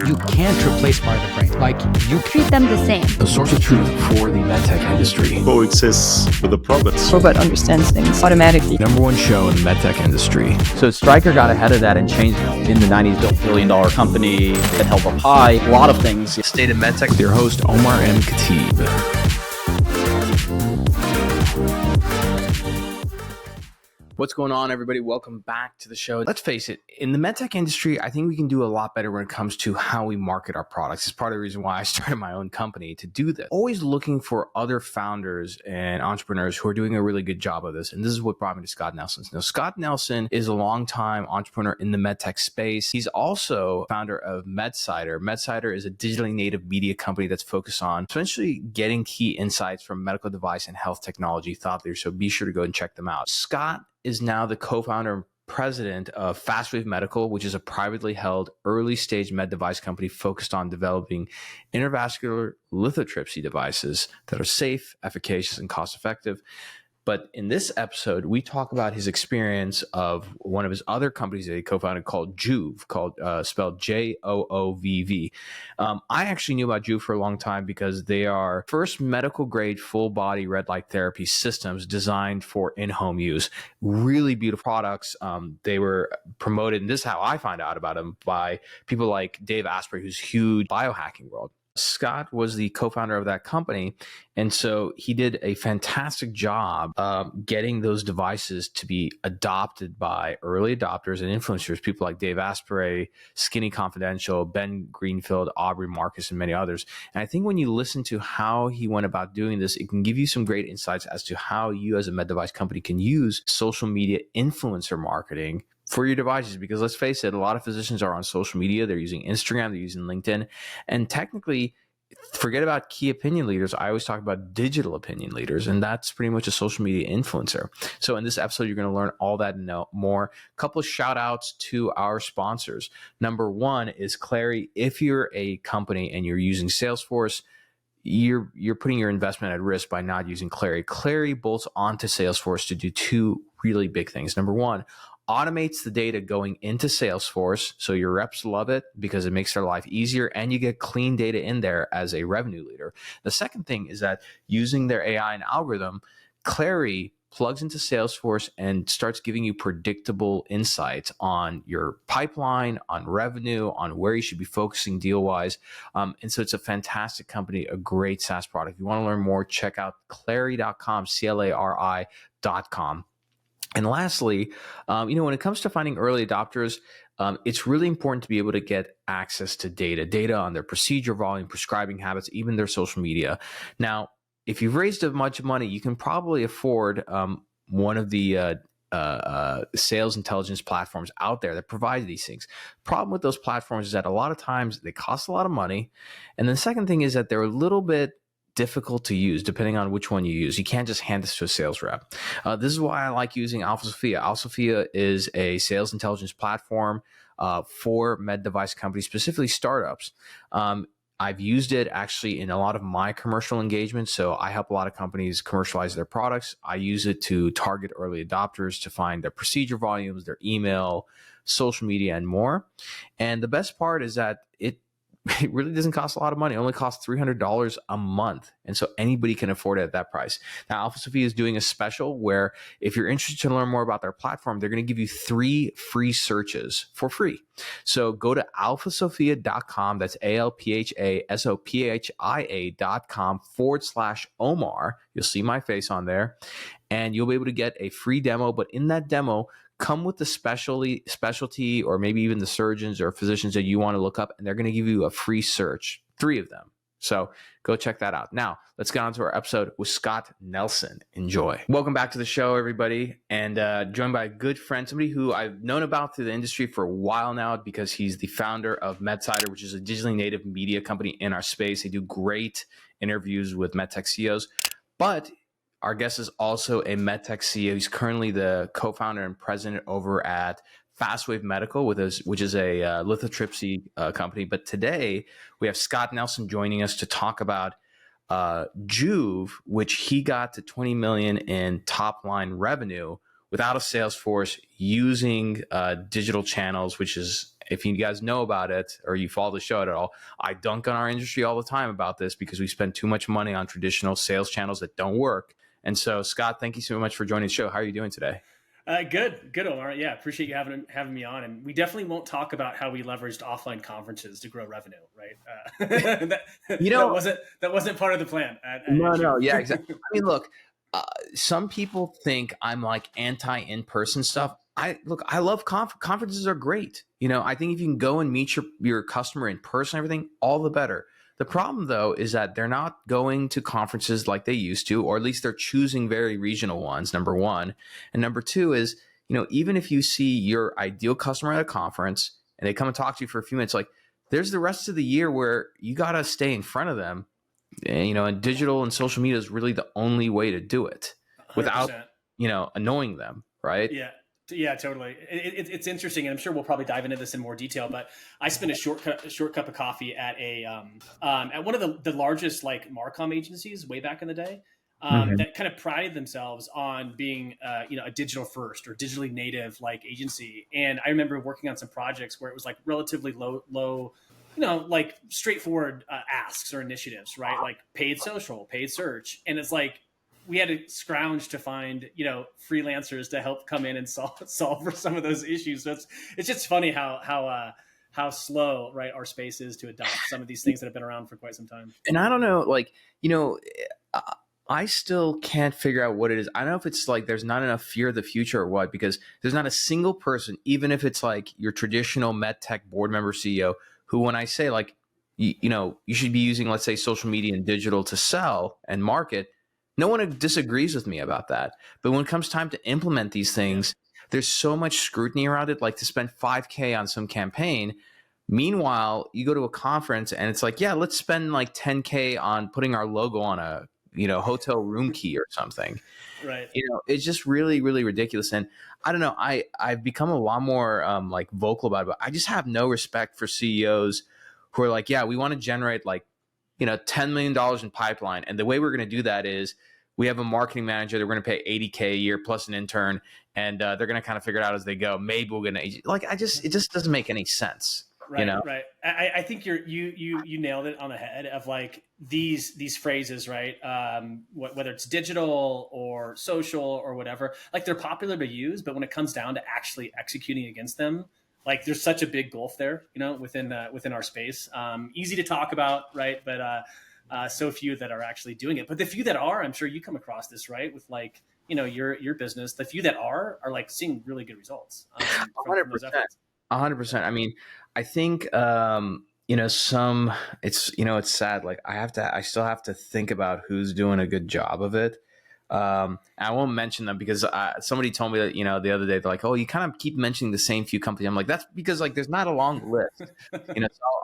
You can't replace part of the brain. Like, you treat them the same. A source of truth for the MedTech industry. Coexists with the prophets. Robot understands things automatically. Number one show in the MedTech industry. So Stryker got ahead of that and changed in the 90s, built $1 billion company that held up high. A lot of things. State of MedTech with your host, Omar M. Khatib. What's going on, everybody? Welcome back to the show. Let's face it, in the MedTech industry, I think we can do a lot better when it comes to how we market our products. It's part of the reason why I started my own company to do this. Always looking for other founders and entrepreneurs who are doing a really good job of this. And this is what brought me to Scott Nelson. Now, Scott Nelson is a longtime entrepreneur in the MedTech space. He's also founder of MedCider. MedCider is a digitally native media company that's focused on essentially getting key insights from medical device and health technology thought leaders. So be sure to go and check them out. Scott is now the co-founder and president of FastWave Medical, which is a privately held early-stage med device company focused on developing intravascular lithotripsy devices that are safe, efficacious, and cost-effective. But in this episode, we talk about his experience of one of his other companies that he co-founded called JOOVV, spelled JOOVV. I actually knew about JOOVV for a long time because they are first medical-grade full-body red light therapy systems designed for in-home use. Really beautiful products. They were promoted, and this is how I find out about them, by people like Dave Asprey, who's huge biohacking world. Scott was the co-founder of that company, and so he did a fantastic job getting those devices to be adopted by early adopters and influencers, people like Dave Asprey, Skinny Confidential, Ben Greenfield, Aubrey Marcus, and many others. And I think when you listen to how he went about doing this, it can give you some great insights as to how you as a med device company can use social media influencer marketing for your devices, because let's face it, a lot of physicians are on social media. They're using Instagram, they're using LinkedIn, and technically, forget about key opinion leaders. I always talk about digital opinion leaders, and that's pretty much a social media influencer. So in this episode, you're going to learn all that and more. A couple of shout outs to our sponsors. Number one is Clary. If you're a company and you're using Salesforce, you're putting your investment at risk by not using Clary. Clary bolts onto Salesforce to do two really big things. Number one, automates the data going into Salesforce, so your reps love it because it makes their life easier, and you get clean data in there as a revenue leader. The second thing is that using their AI and algorithm, Clary plugs into Salesforce and starts giving you predictable insights on your pipeline, on revenue, on where you should be focusing deal-wise. And so it's a fantastic company, a great SaaS product. If you want to learn more, check out clari.com, CLARI.com. And lastly, when it comes to finding early adopters, it's really important to be able to get access to data on their procedure volume, prescribing habits, even their social media. Now, if you've raised a bunch of money, you can probably afford one of the sales intelligence platforms out there that provide these things. Problem with those platforms is that a lot of times they cost a lot of money. And the second thing is that they're a little bit difficult to use depending on which one you use. You can't just hand this to a sales rep. This is why I like using AlphaSophia. AlphaSophia is a sales intelligence platform for med device companies, specifically startups. I've used it actually in a lot of my commercial engagements. So I help a lot of companies commercialize their products. I use it to target early adopters to find their procedure volumes, their email, social media, and more. And the best part is that it really doesn't cost a lot of money. It only costs $300 a month. And so anybody can afford it at that price. Now, AlphaSophia is doing a special where if you're interested to learn more about their platform, they're going to give you 3 free searches for free. So go to alphasophia.com. That's alphasophia.com/Omar. You'll see my face on there, and you'll be able to get a free demo. But in that demo, come with the specialty or maybe even the surgeons or physicians that you want to look up, and they're going to give you a free search, 3 of them. So go check that out. Now, let's get on to our episode with Scott Nelson. Enjoy. Welcome back to the show, everybody, and joined by a good friend, somebody who I've known about through the industry for a while now because he's the founder of MedCider, which is a digitally native media company in our space. They do great interviews with MedTech CEOs, but our guest is also a MedTech CEO. He's currently the co-founder and president over at FastWave Medical, which is a lithotripsy company. But today we have Scott Nelson joining us to talk about JOOVV, which he got to $20 million in top line revenue without a sales force, using digital channels, which is if you guys know about it or you follow the show at all, I dunk on our industry all the time about this because we spend too much money on traditional sales channels that don't work. And so, Scott, thank you so much for joining the show. How are you doing today? Good, Omar. Yeah, appreciate you having me on. And we definitely won't talk about how we leveraged offline conferences to grow revenue, right? That wasn't part of the plan. No, yeah, exactly. I mean, look, some people think I'm like anti in-person stuff. I love conferences are great. I think if you can go and meet your customer in person, everything, all the better. The problem, though, is that they're not going to conferences like they used to, or at least they're choosing very regional ones, number one. And number two is, even if you see your ideal customer at a conference and they come and talk to you for a few minutes, like there's the rest of the year where you got to stay in front of them. And digital and social media is really the only way to do it 100%. without, annoying them, right? Yeah, totally. It's interesting, and I'm sure we'll probably dive into this in more detail. But I spent a short cup of coffee at at one of the largest like Marcom agencies way back in the day that kind of prided themselves on being a digital first or digitally native like agency. And I remember working on some projects where it was like relatively low. Like straightforward asks or initiatives, right? Like paid social, paid search, and it's like we had to scrounge to find, freelancers to help come in and solve for some of those issues. So it's just funny how slow, right, our space is to adopt some of these things that have been around for quite some time. And I don't know, I still can't figure out what it is. I don't know if it's like there's not enough fear of the future or what, because there's not a single person, even if it's like your traditional MedTech board member CEO, who when I say like, you should be using, let's say, social media and digital to sell and market, no one disagrees with me about that. But when it comes time to implement these things, there's so much scrutiny around it, like to spend $5,000 on some campaign. Meanwhile, you go to a conference and it's like, yeah, let's spend like $10,000 on putting our logo on a, hotel room key or something. Right. It's just really, really ridiculous. And I don't know, I've become a lot more like vocal about it, but I just have no respect for CEOs who are like, yeah, we want to generate like, $10 million in pipeline. And the way we're going to do that is we have a marketing manager that we're going to pay $80,000 a year plus an intern. And they're going to kind of figure it out as they go. Maybe we're going to it just doesn't make any sense. Right. Right. I think you nailed it on the head of like these phrases, right? Whether it's digital or social or whatever, like they're popular to use, but when it comes down to actually executing against them, like there's such a big gulf there, within our space. Easy to talk about, right? But so few that are actually doing it. But the few that are, I'm sure you come across this, right? With like, your business, the few that are like seeing really good results. 100%. 100%. I mean, I think, it's sad. Like I still have to think about who's doing a good job of it. I won't mention them because somebody told me that, the other day, they're like, oh, you kind of keep mentioning the same few companies. I'm like, that's because like, there's not a long list, so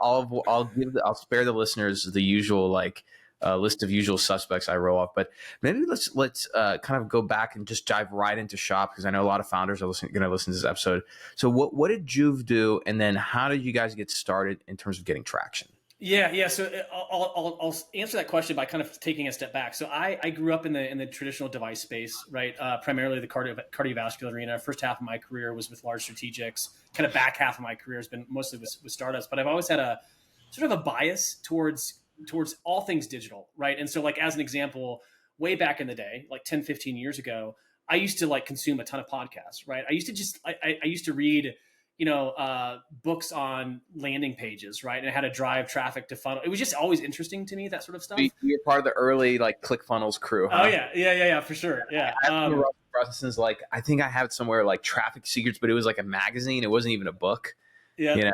I'll spare the listeners the usual, like, list of usual suspects I roll off, but maybe let's kind of go back and just dive right into shop, because I know a lot of founders are going to listen to this episode. So what did JOOVV do? And then how did you guys get started in terms of getting traction? Yeah. So I'll answer that question by kind of taking a step back. So I grew up in the traditional device space, right? Primarily the cardiovascular arena. First half of my career was with large strategics. Kind of back half of my career has been mostly with startups. But I've always had a sort of a bias towards all things digital, right? And so like as an example, way back in the day, like 10, 15 years ago, I used to like consume a ton of podcasts, right? I used to read books on landing pages, right? And how to drive traffic to funnel. It was just always interesting to me, that sort of stuff. You're part of the early like ClickFunnels crew, huh? Oh yeah, for sure. Yeah. Processes, like I think I have it somewhere, like Traffic Secrets, but it was like a magazine. It wasn't even a book. Yeah.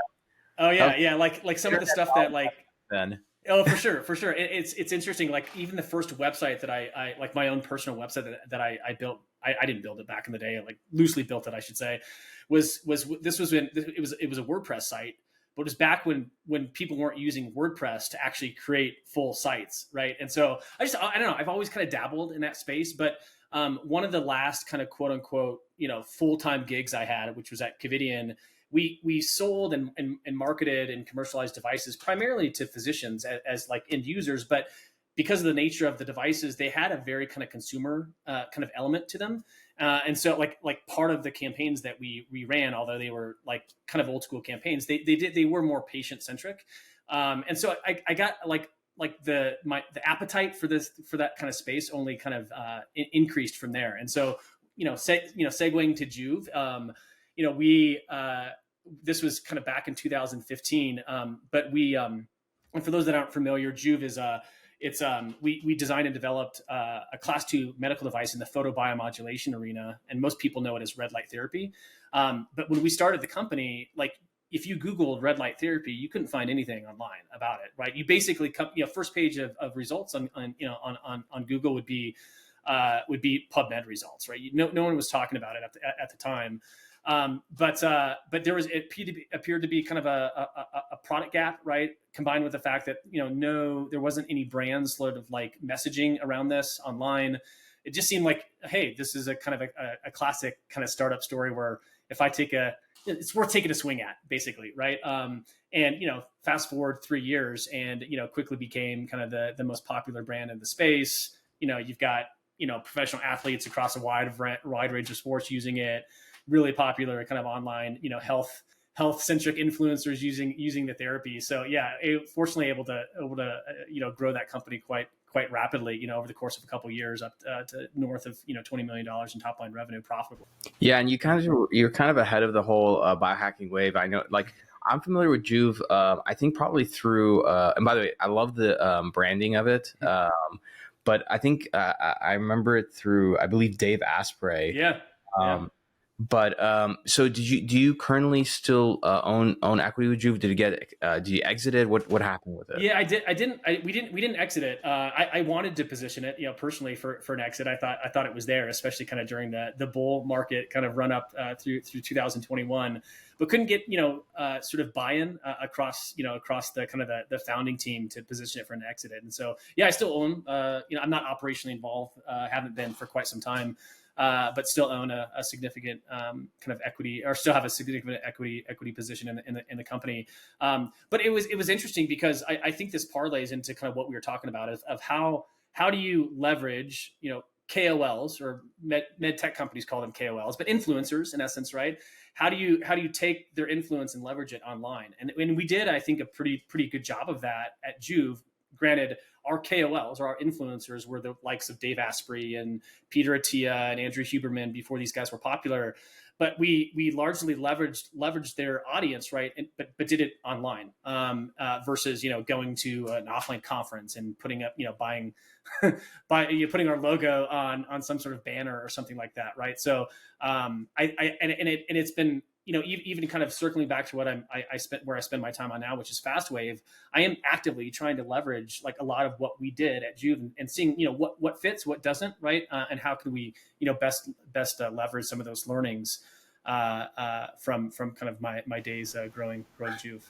Oh yeah. Like some of the stuff that like then. Oh, for sure. It's interesting. Like even the first website that I like my own personal website that I built, I didn't build it back in the day, like loosely built it, I should say, was a WordPress site, but it was back when people weren't using WordPress to actually create full sites. Right. And so I don't know, I've always kind of dabbled in that space, but one of the last kind of quote unquote, full-time gigs I had, which was at Covidian, we sold and marketed and commercialized devices primarily to physicians as like end users, but because of the nature of the devices, they had a very kind of consumer kind of element to them. And so like part of the campaigns that we ran, although they were like kind of old school campaigns, they were more patient centric. And so I got like the appetite for that kind of space only kind of increased from there. And so, segueing to JOOVV, we this was kind of back in 2015, but we and for those that aren't familiar, JOOVV is we designed and developed a class 2 medical device in the photobiomodulation arena, and most people know it as red light therapy. But when we started the company, like if you Googled red light therapy, you couldn't find anything online about it, right? You basically come, first page of results on Google would be PubMed results, right? No one was talking about it at the time. But there was, it appeared to be kind of a product gap, right? Combined with the fact that, there wasn't any brands sort of like messaging around this online. It just seemed like, hey, this is a kind of a classic kind of startup story where if I it's worth taking a swing at, basically, right? And fast forward 3 years, and quickly became kind of the most popular brand in the space. You've got professional athletes across a wide range of sports using it. Really popular kind of online, health centric influencers using the therapy. So yeah, fortunately able to grow that company quite rapidly, over the course of a couple of years, up to north of $20 million in top line revenue, profitable. Yeah, and you're kind of ahead of the whole biohacking wave. I know, like I'm familiar with JOOVV. I think probably through. And by the way, I love the branding of it. But I think I remember it through, I believe, Dave Asprey. Yeah. But so do you currently still own equity with JOOVV? Did you exit it? What happened with it? Yeah, we didn't exit it. I wanted to position it, personally for an exit. I thought it was there, especially kind of during the bull market kind of run up through 2021, but couldn't get sort of buy-in across the kind of the founding team to position it for an exit. And so yeah, I still own. I'm not operationally involved. Haven't been for quite some time. But still own a significant kind of equity, or still have a significant equity position in the company. But it was interesting because I think this parlays into kind of what we were talking about of how do you leverage KOLs, or MedTech companies call them KOLs, but influencers in essence, right? How do you take their influence and leverage it online? And we did, I think, a pretty good job of that at JOOVV. Granted, our KOLs or our influencers were the likes of Dave Asprey and Peter Attia and Andrew Huberman before these guys were popular, but we largely leveraged their audience, right? But did it online versus going to an offline conference and putting up putting our logo on some sort of banner or something like that, right? So it's been even kind of circling back to what I spend my time on now, which is FastWave. I am actively trying to leverage like a lot of what we did at JOOVV and seeing what fits, what doesn't, right? And how can we best leverage some of those learnings from kind of my days growing JOOVV.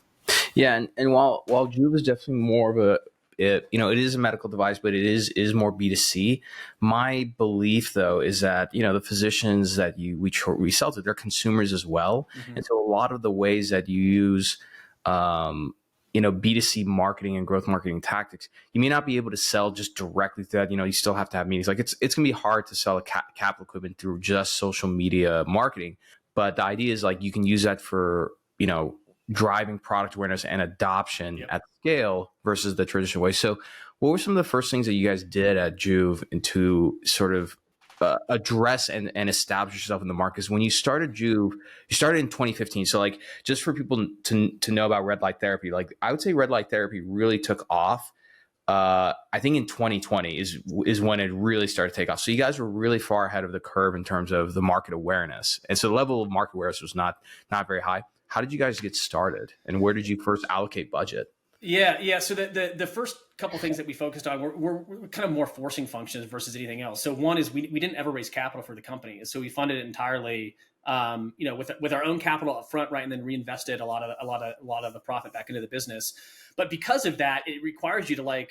Yeah, and while JOOVV is definitely more of it is a medical device, but it is more B2C. My belief, though, is that the physicians that we sell to, they're consumers as well, and so a lot of the ways that you use B2C marketing and growth marketing tactics, you may not be able to sell just directly through that. You still have to have meetings. Like it's gonna be hard to sell a capital equipment through just social media marketing, but the idea is like you can use that for driving product awareness and adoption at scale versus the traditional way. So what were some of the first things that you guys did at JOOVV to sort of address and establish yourself in the market? Because when you started JOOVV, you started in 2015. So like just for people to know about red light therapy, like I would say red light therapy really took off. I think in 2020 is when it really started to take off. So you guys were really far ahead of the curve in terms of the market awareness. And so the level of market awareness was not very high. How did you guys get started, and where did you first allocate budget? Yeah. So the first couple things that we focused on were kind of more forcing functions versus anything else. So one is we didn't ever raise capital for the company, so we funded it entirely, with our own capital up front, right, and then reinvested a lot of the profit back into the business. But because of that, it requires you to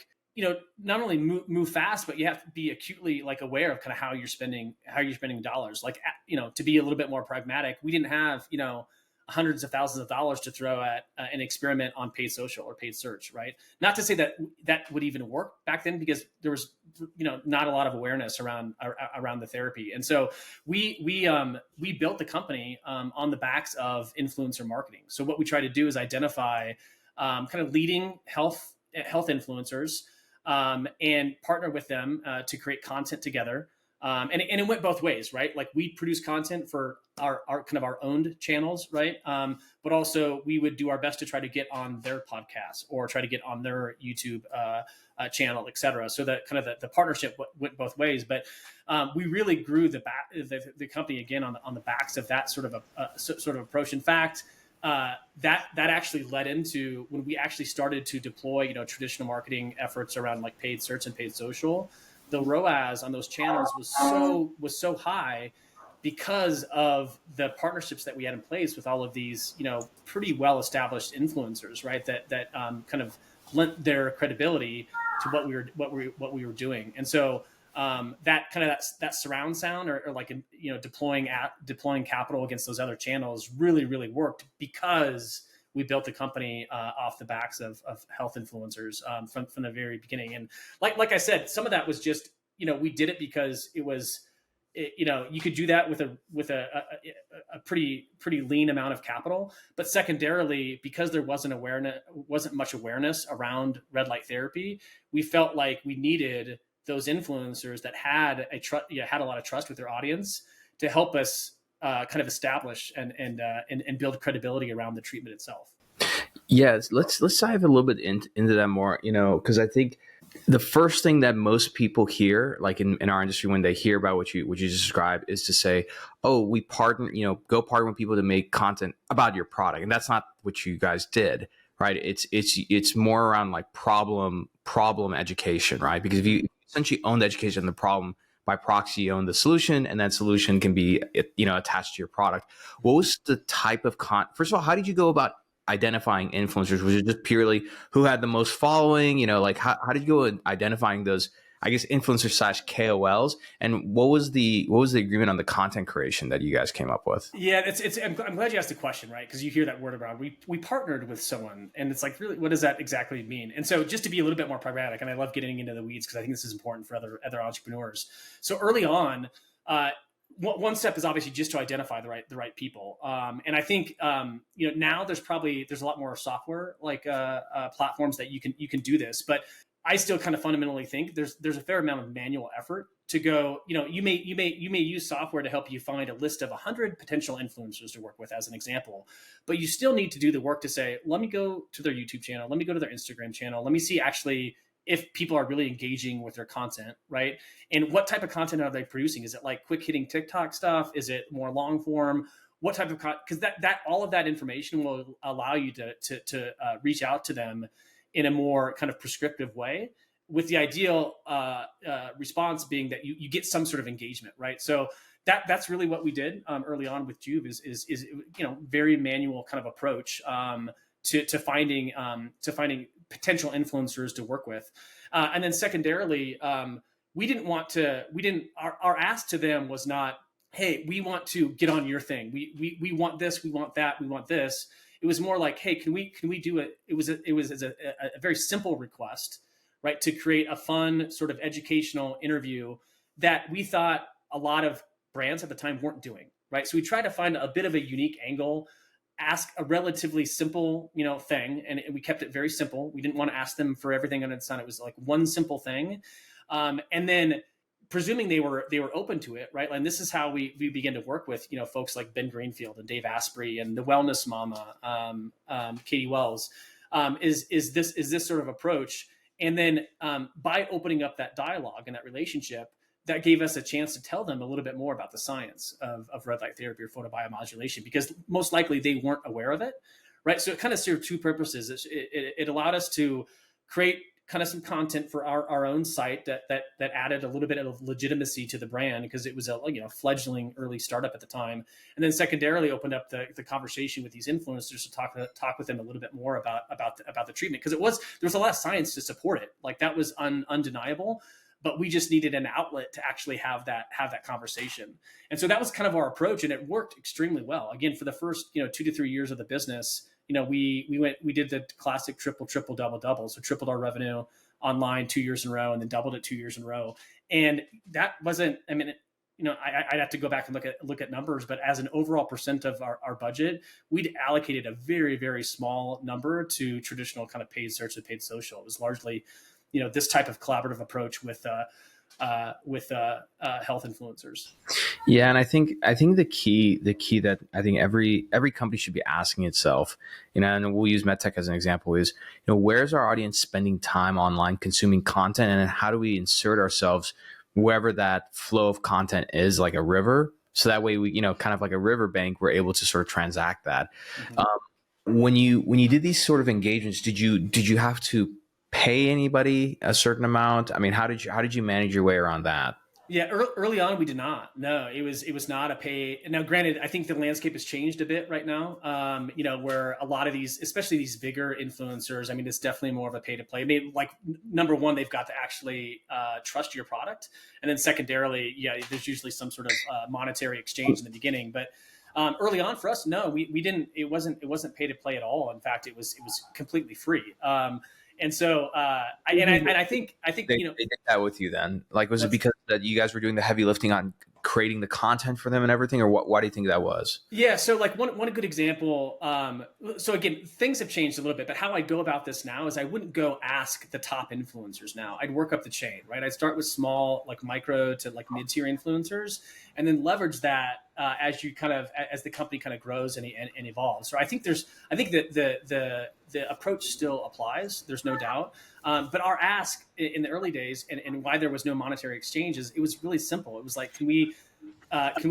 not only move fast, but you have to be acutely aware of kind of how you're spending dollars. To be a little bit more pragmatic, we didn't have hundreds of thousands of dollars to throw at an experiment on paid social or paid search, right? Not to say that that would even work back then, because there was, not a lot of awareness around the therapy. And so we built the company on the backs of influencer marketing. So what we try to do is identify kind of leading health influencers and partner with them to create content together. And it went both ways, right? Like we produce content for our kind of our owned channels, right? But also we would do our best to try to get on their podcasts or try to get on their YouTube channel, et cetera. So that kind of the partnership went both ways. But we really grew the company again on the backs of that sort of approach. In fact, that actually led into when we actually started to deploy, traditional marketing efforts around like paid search and paid social. The ROAS on those channels was so high because of the partnerships that we had in place with all of these, pretty well established influencers, right? That kind of lent their credibility to what we were doing. And so that kind of that surround sound or like deploying capital against those other channels really worked because we built the company off the backs of health influencers from the very beginning. And like I said, some of that was just, we did it because it was, you could do that with a pretty lean amount of capital. But secondarily, because there wasn't much awareness around red light therapy, we felt like we needed those influencers that had a lot of trust with their audience to help us kind of establish and build credibility around the treatment itself. Yes, let's dive a little bit into that more, because I think the first thing that most people hear, like in our industry, when they hear about what you described, is to say, "Oh, we partner, go partner with people to make content about your product," and that's not what you guys did, right? It's more around like problem education, right? Because if you essentially own the education of the problem, by proxy, you own the solution, and that solution can be, attached to your product. What was the type of first of all, how did you go about identifying influencers? Was it just purely who had the most following? How did you go in identifying those, I guess, influencers / KOLs? And what was the agreement on the content creation that you guys came up with? Yeah, I'm glad you asked the question, right? Because you hear that word around. We partnered with someone, and it's like, really, what does that exactly mean? And so, just to be a little bit more pragmatic, and I love getting into the weeds because I think this is important for other entrepreneurs. So early on, one step is obviously just to identify the right people. And I think now there's a lot more software like platforms that you can do this, but I still kind of fundamentally think there's a fair amount of manual effort to go. You may use software to help you find a list of 100 potential influencers to work with, as an example, but you still need to do the work to say, let me go to their YouTube channel, let me go to their Instagram channel, let me see actually if people are really engaging with their content, right? And what type of content are they producing? Is it like quick hitting TikTok stuff? Is it more long form? What type of content? Because that all of that information will allow you to reach out to them in a more kind of prescriptive way, with the ideal response being that you get some sort of engagement, right? So that's really what we did early on with JOOVV is very manual kind of approach to finding potential influencers to work with, and then secondarily, our ask to them was not, hey, we want to get on your thing, we want this, we want that, we want this. It was more like, hey, can we do it? It was a very simple request, right, to create a fun sort of educational interview that we thought a lot of brands at the time weren't doing, right? So we tried to find a bit of a unique angle, ask a relatively simple, thing, and we kept it very simple. We didn't want to ask them for everything under the sun. It was like one simple thing, and then presuming they were open to it, right? And this is how we began to work with folks like Ben Greenfield and Dave Asprey and the Wellness Mama, Katie Wells, is this sort of approach, and then by opening up that dialogue and that relationship, that gave us a chance to tell them a little bit more about the science of red light therapy or photobiomodulation, because most likely they weren't aware of it, right? So it kind of served two purposes. It allowed us to create kind of some content for our own site that added a little bit of legitimacy to the brand, because it was a fledgling early startup at the time, and then secondarily opened up the conversation with these influencers to talk with them a little bit more about the treatment, because there was a lot of science to support it, like that was undeniable. but we just needed an outlet to actually have that conversation. And so that was kind of our approach, and it worked extremely well. Again, for the first 2 to 3 years of the business, we did the classic triple double. So tripled our revenue online 2 years in a row, and then doubled it 2 years in a row. And that wasn't, I'd have to go back and look at numbers, but as an overall percent of our budget, we'd allocated a very, very small number to traditional kind of paid search and paid social. It was largely, this type of collaborative approach with health influencers. Yeah, and I think the key that I think every company should be asking itself, and we'll use MedTech as an example, is where's our audience spending time online consuming content, and how do we insert ourselves wherever that flow of content is, like a river, so that way we kind of like a riverbank, we're able to sort of transact that. Mm-hmm. When you did these sort of engagements, did you have to pay anybody a certain amount? I mean, how did you manage your way around that? Yeah, early on we did not. No, it was not a pay. Now, granted, I think the landscape has changed a bit right now. Where a lot of these, especially these bigger influencers, it's definitely more of a pay to play. Like number one, they've got to actually trust your product, and then secondarily, there's usually some sort of monetary exchange in the beginning. But early on for us, no, we didn't. It wasn't pay to play at all. In fact, it was completely free. And so, I think they did that with you then. Like, was it because that you guys were doing the heavy lifting on creating the content for them and everything, or what? Why do you think that was? Yeah. So, like one good example. So again, things have changed a little bit, but how I go about this now is I wouldn't go ask the top influencers now. I'd work up the chain, right? I'd start with small, like micro to like mid-tier influencers, and then leverage that as the company kind of grows and evolves. So I think that the approach still applies. There's no doubt. But our ask in the early days and why there was no monetary exchanges, it was really simple. It was like, can we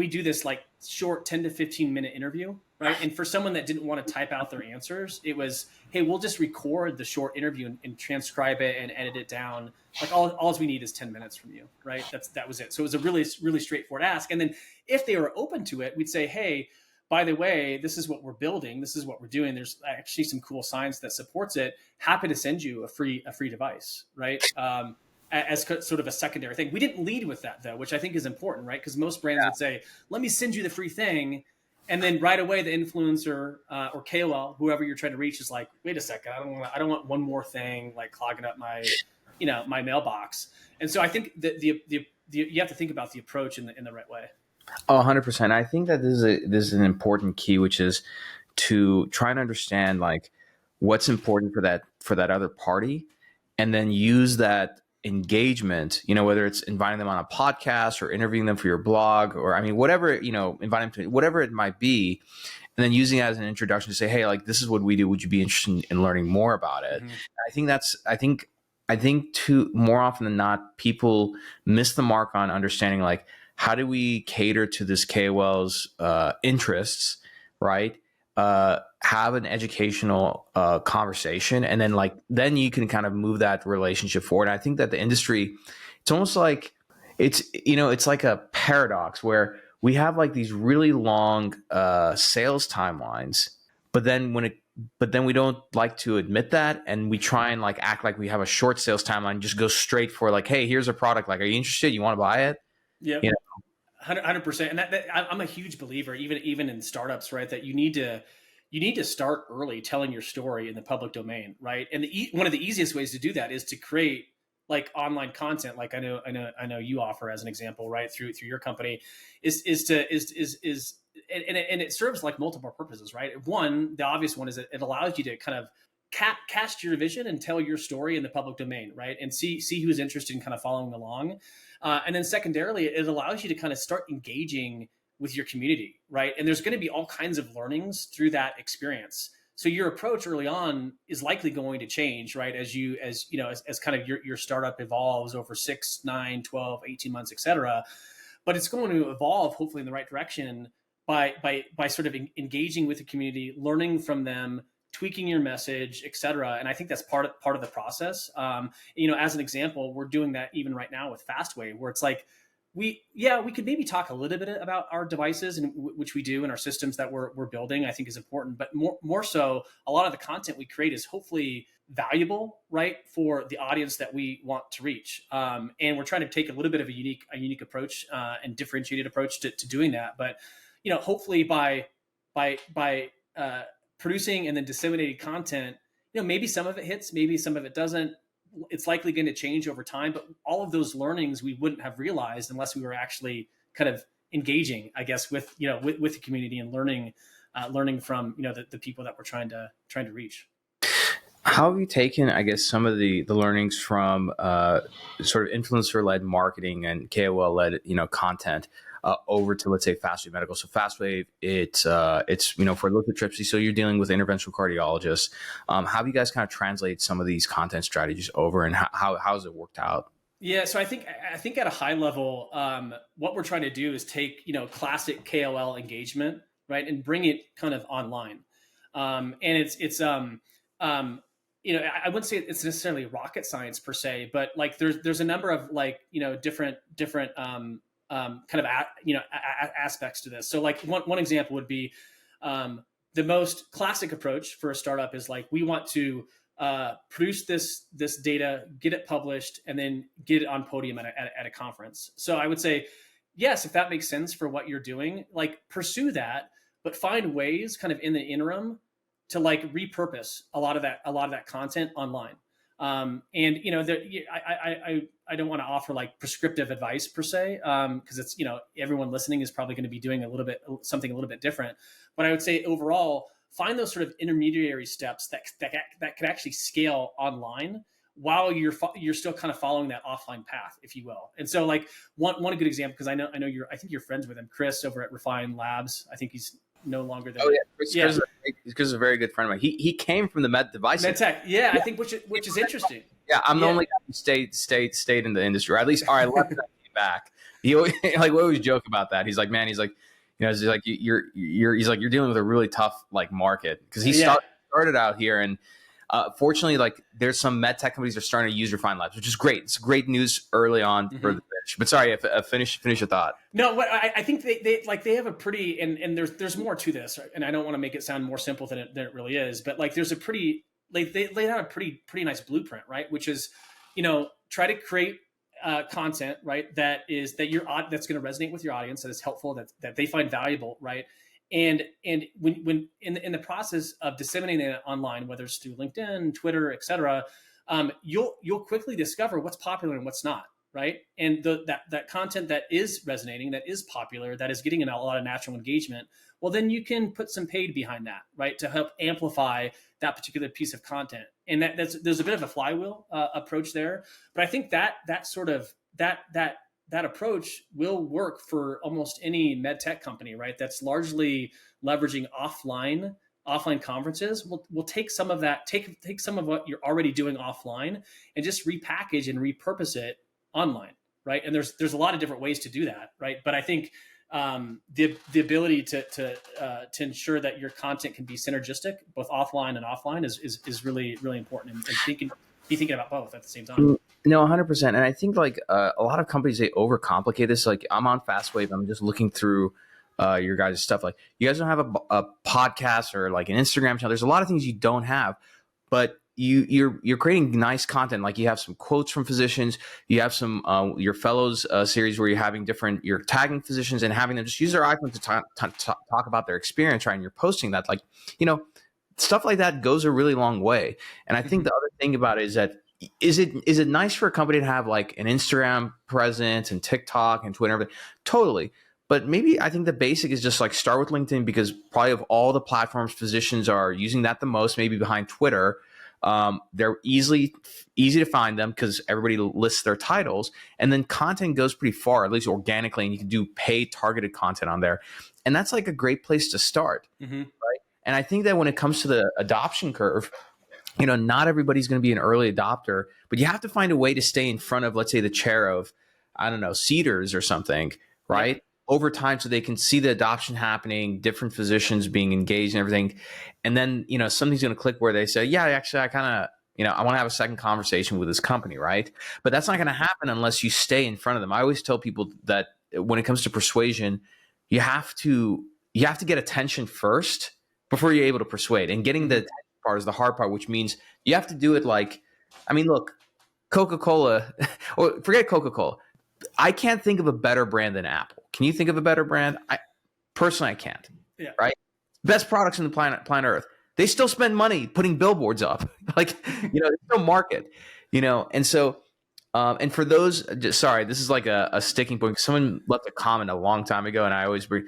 do this like short 10 to 15 minute interview, right? And for someone that didn't want to type out their answers, it was, hey, we'll just record the short interview and transcribe it and edit it down. Like all we need is 10 minutes from you, right? That was it. So it was a really, really straightforward ask. And then if they were open to it, we'd say, hey, by the way, this is what we're building. This is what we're doing. There's actually some cool science that supports it. Happy to send you a free device, right? As sort of a secondary thing. We didn't lead with that though, which I think is important, right? Because most brands would say, let me send you the free thing. And then right away, the influencer or KOL, whoever you're trying to reach, is like, wait a second, I don't want one more thing like clogging up my, my mailbox. And so I think that you have to think about the approach in the right way. Oh, 100%. I think that this is an important key, which is to try and understand like what's important for that other party, and then use that engagement, whether it's inviting them on a podcast or interviewing them for your blog, or whatever, inviting them to whatever it might be, and then using it as an introduction to say, hey, like, this is what we do. Would you be interested in learning more about it? Mm-hmm. I think too, more often than not, people miss the mark on understanding like, how do we cater to this KOL's interests, right? Have an educational conversation, and then you can kind of move that relationship forward. And I think that the industry, it's almost like it's like a paradox where we have like these really long sales timelines, but then we don't like to admit that, and we try and like act like we have a short sales timeline, just go straight for like, hey, here's a product. Like, are you interested? You want to buy it? Yeah. 100%. And that I'm a huge believer, even in startups, right? That you need to start early telling your story in the public domain, right? And one of the easiest ways to do that is to create like online content, like I know you offer as an example, right? Through your company, and it serves like multiple purposes, right? One, the obvious one is it allows you to kind of cast your vision and tell your story in the public domain, right? And see who's interested in kind of following along. And then secondarily, it allows you to kind of start engaging with your community, right? And there's going to be all kinds of learnings through that experience. So your approach early on is likely going to change, right? As kind of your startup evolves over 6, 9, 12, 18 months, et cetera. But it's going to evolve hopefully in the right direction by sort of engaging with the community, learning from them, tweaking your message, et cetera. And I think that's part of the process. As an example, we're doing that even right now with FastWave, where it's like, we could maybe talk a little bit about our devices, and which we do, and our systems that we're building, I think is important. But more so, a lot of the content we create is hopefully valuable, right, for the audience that we want to reach. And we're trying to take a little bit of a unique approach and differentiated approach to doing that. But hopefully by producing and then disseminating content, maybe some of it hits, maybe some of it doesn't. It's likely going to change over time, but all of those learnings we wouldn't have realized unless we were actually kind of engaging, I guess, with the community and learning from the people that we're trying to reach. How have you taken, I guess, some of the learnings from sort of influencer-led marketing and KOL-led content over to, let's say, FastWave Medical? So FastWave, it's for lithotripsy. So you're dealing with interventional cardiologists. How have you guys kind of translate some of these content strategies over, and how has it worked out? Yeah, so I think at a high level, what we're trying to do is take classic KOL engagement, right, and bring it kind of online. And it's I wouldn't say it's necessarily rocket science per se, but like there's a number of different kind of aspects to this. So like one example would be the most classic approach for a startup is like, we want to produce this data, get it published, and then get it on podium at a conference. So I would say, yes, if that makes sense for what you're doing, like pursue that, but find ways kind of in the interim to like repurpose a lot of that content online. And I don't want to offer like prescriptive advice per se, because it's everyone listening is probably going to be doing something a little bit different. But I would say overall, find those sort of intermediary steps that could actually scale online while you're still kind of following that offline path, if you will. And so like one good example, because I think you're friends with him, Chris over at Refine Labs. I think he's no longer there. Oh yeah, Chris is a very good friend of mine. He came from the med device MedTech. Yeah, I think which is interesting. Yeah, I'm the only guy who stayed in the industry, or at least I left and came back. He always, we always joke about that. He's like, man, he's like, he's like you're dealing with a really tough like market, because he started out here, and fortunately, like there's some med tech companies that are starting to use Refine Labs, which is great. It's great news early on for the pitch. But sorry, finish your thought. No, what I think they have a pretty, and there's more to this, and I don't want to make it sound more simple than it really is, but like there's a pretty, like they laid out a pretty nice blueprint, right? Which is, try to create content, right, that's going to resonate with your audience, that is helpful, that they find valuable, right? And when in the process of disseminating it online, whether it's through LinkedIn, Twitter, et cetera, you'll quickly discover what's popular and what's not, right? And that content that is resonating, that is popular, that is getting a lot of natural engagement, well, then you can put some paid behind that, right, to help amplify that particular piece of content. And there's a bit of a flywheel approach there, but I think that approach will work for almost any med tech company, right? That's largely leveraging offline conferences. We'll take some of that, take some of what you're already doing offline and just repackage and repurpose it online, right? And there's a lot of different ways to do that, right? But I think the ability to ensure that your content can be synergistic, both offline and offline, is really, really important, and be thinking about both at the same time. No, 100%. And I think like a lot of companies, they overcomplicate this. Like I'm on FastWave. I'm just looking through your guys' stuff. Like you guys don't have a podcast or like an Instagram channel. There's a lot of things you don't have, but you're creating nice content. Like you have some quotes from physicians. You have some your fellows series where you're tagging physicians and having them just use their iPhone to talk about their experience, right? And you're posting that, like, stuff like that goes a really long way. And I think the other thing about it is that is it nice for a company to have like an Instagram presence and TikTok and Twitter and everything? Totally. But maybe I think the basic is just like start with LinkedIn, because probably of all the platforms, physicians are using that the most, maybe behind Twitter. They're easy to find them because everybody lists their titles, and then content goes pretty far, at least organically, and you can do paid targeted content on there. And that's like a great place to start. Right. And I think that when it comes to the adoption curve, not everybody's going to be an early adopter, but you have to find a way to stay in front of, let's say, the chair of, I don't know, Cedars or something, right? Yeah. Over time, so they can see the adoption happening, different physicians being engaged and everything. And then, something's going to click where they say, yeah, actually, I kind I want to have a second conversation with this company, right? But that's not going to happen unless you stay in front of them. I always tell people that when it comes to persuasion, you have to get attention first before you're able to persuade. And getting the attention part is the hard part, which means you have to do it look, Coca-Cola, or forget Coca-Cola. I can't think of a better brand than Apple. Can you think of a better brand? Personally, I can't. Yeah. Right? Best products on the planet Earth. They still spend money putting billboards up. There's no market, And so, and for those, sorry, this is like a sticking point. Someone left a comment a long time ago, and I always bring.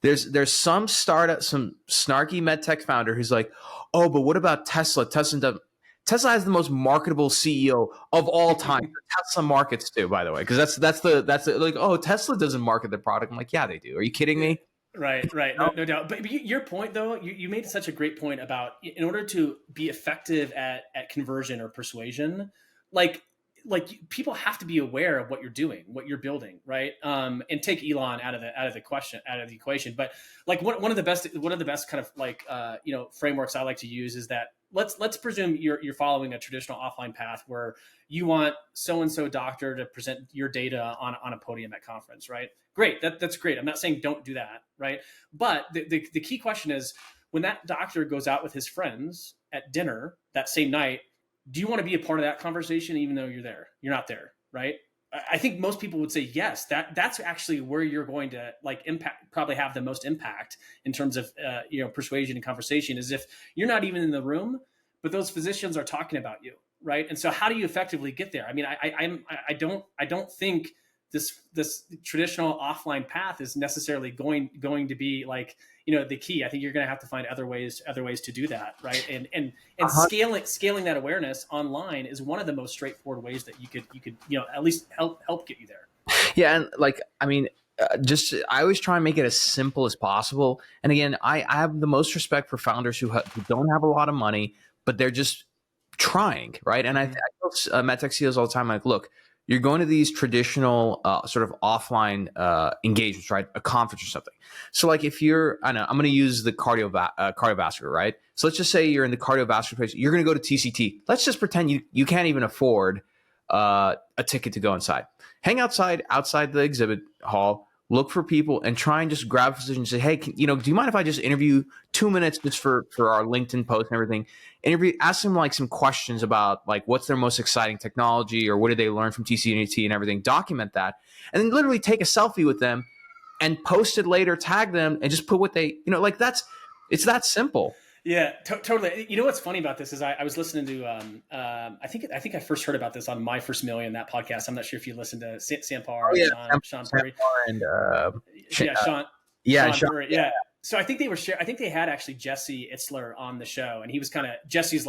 There's some startup, some snarky MedTech founder who's like, oh, but what about Tesla? Tesla has the most marketable CEO of all time. Tesla markets too, by the way, because that's the like, oh, Tesla doesn't market their product. I'm like, yeah, they do. Are you kidding me? Right. No doubt. But your point, though, you made such a great point about in order to be effective at conversion or persuasion, like people have to be aware of what you're doing, what you're building, right? And take Elon out of the equation. But like one of the best kind of like frameworks I like to use is that let's presume you're following a traditional offline path where you want so-and-so doctor to present your data on a podium at conference, right? Great. That's great. I'm not saying don't do that, right? But the key question is when that doctor goes out with his friends at dinner that same night, do you want to be a part of that conversation even though you're not there, right? I think most people would say yes. That's actually where you're going to probably have the most impact in terms of persuasion and conversation is if you're not even in the room, but those physicians are talking about you, right? And so how do you effectively get there? I mean, I don't think this traditional offline path is necessarily going to be the key. I think you're going to have to find other ways to do that, right? And scaling that awareness online is one of the most straightforward ways that you could at least help get you there. Yeah, and I always try and make it as simple as possible. And again, I have the most respect for founders who don't have a lot of money, but they're just trying, right? And I tell MedTech CEOs all the time, like, look, you're going to these traditional sort of offline engagements, right? A conference or something. So like if I'm going to use the cardiovascular, right? So let's just say you're in the cardiovascular place. You're going to go to TCT. Let's just pretend you can't even afford a ticket to go inside. Hang outside the exhibit hall, look for people and try and just grab a physician and say, hey, do you mind if I just interview 2 minutes just for our LinkedIn post and everything? Ask them some questions about what's their most exciting technology or what did they learn from TCT and everything. Document that and then literally take a selfie with them and post it later, tag them and just put what they, it's that simple. Yeah, totally. You know what's funny about this is I was listening to I think I first heard about this on My First Million, that podcast. I'm not sure if you listened to Sam Parr, Sean Purry, and Sean Purry. Yeah. So I think they were I think they had actually Jesse Itzler on the show, and he was kind of Jesse's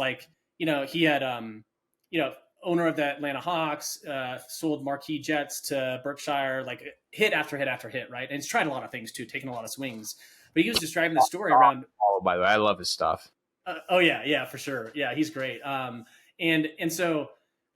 he had owner of the Atlanta Hawks, sold marquee jets to Berkshire, hit after hit after hit, right? And he's tried a lot of things too, taking a lot of swings. But he was describing the story around. Oh, by the way, I love his stuff. Yeah, for sure. Yeah, he's great. And so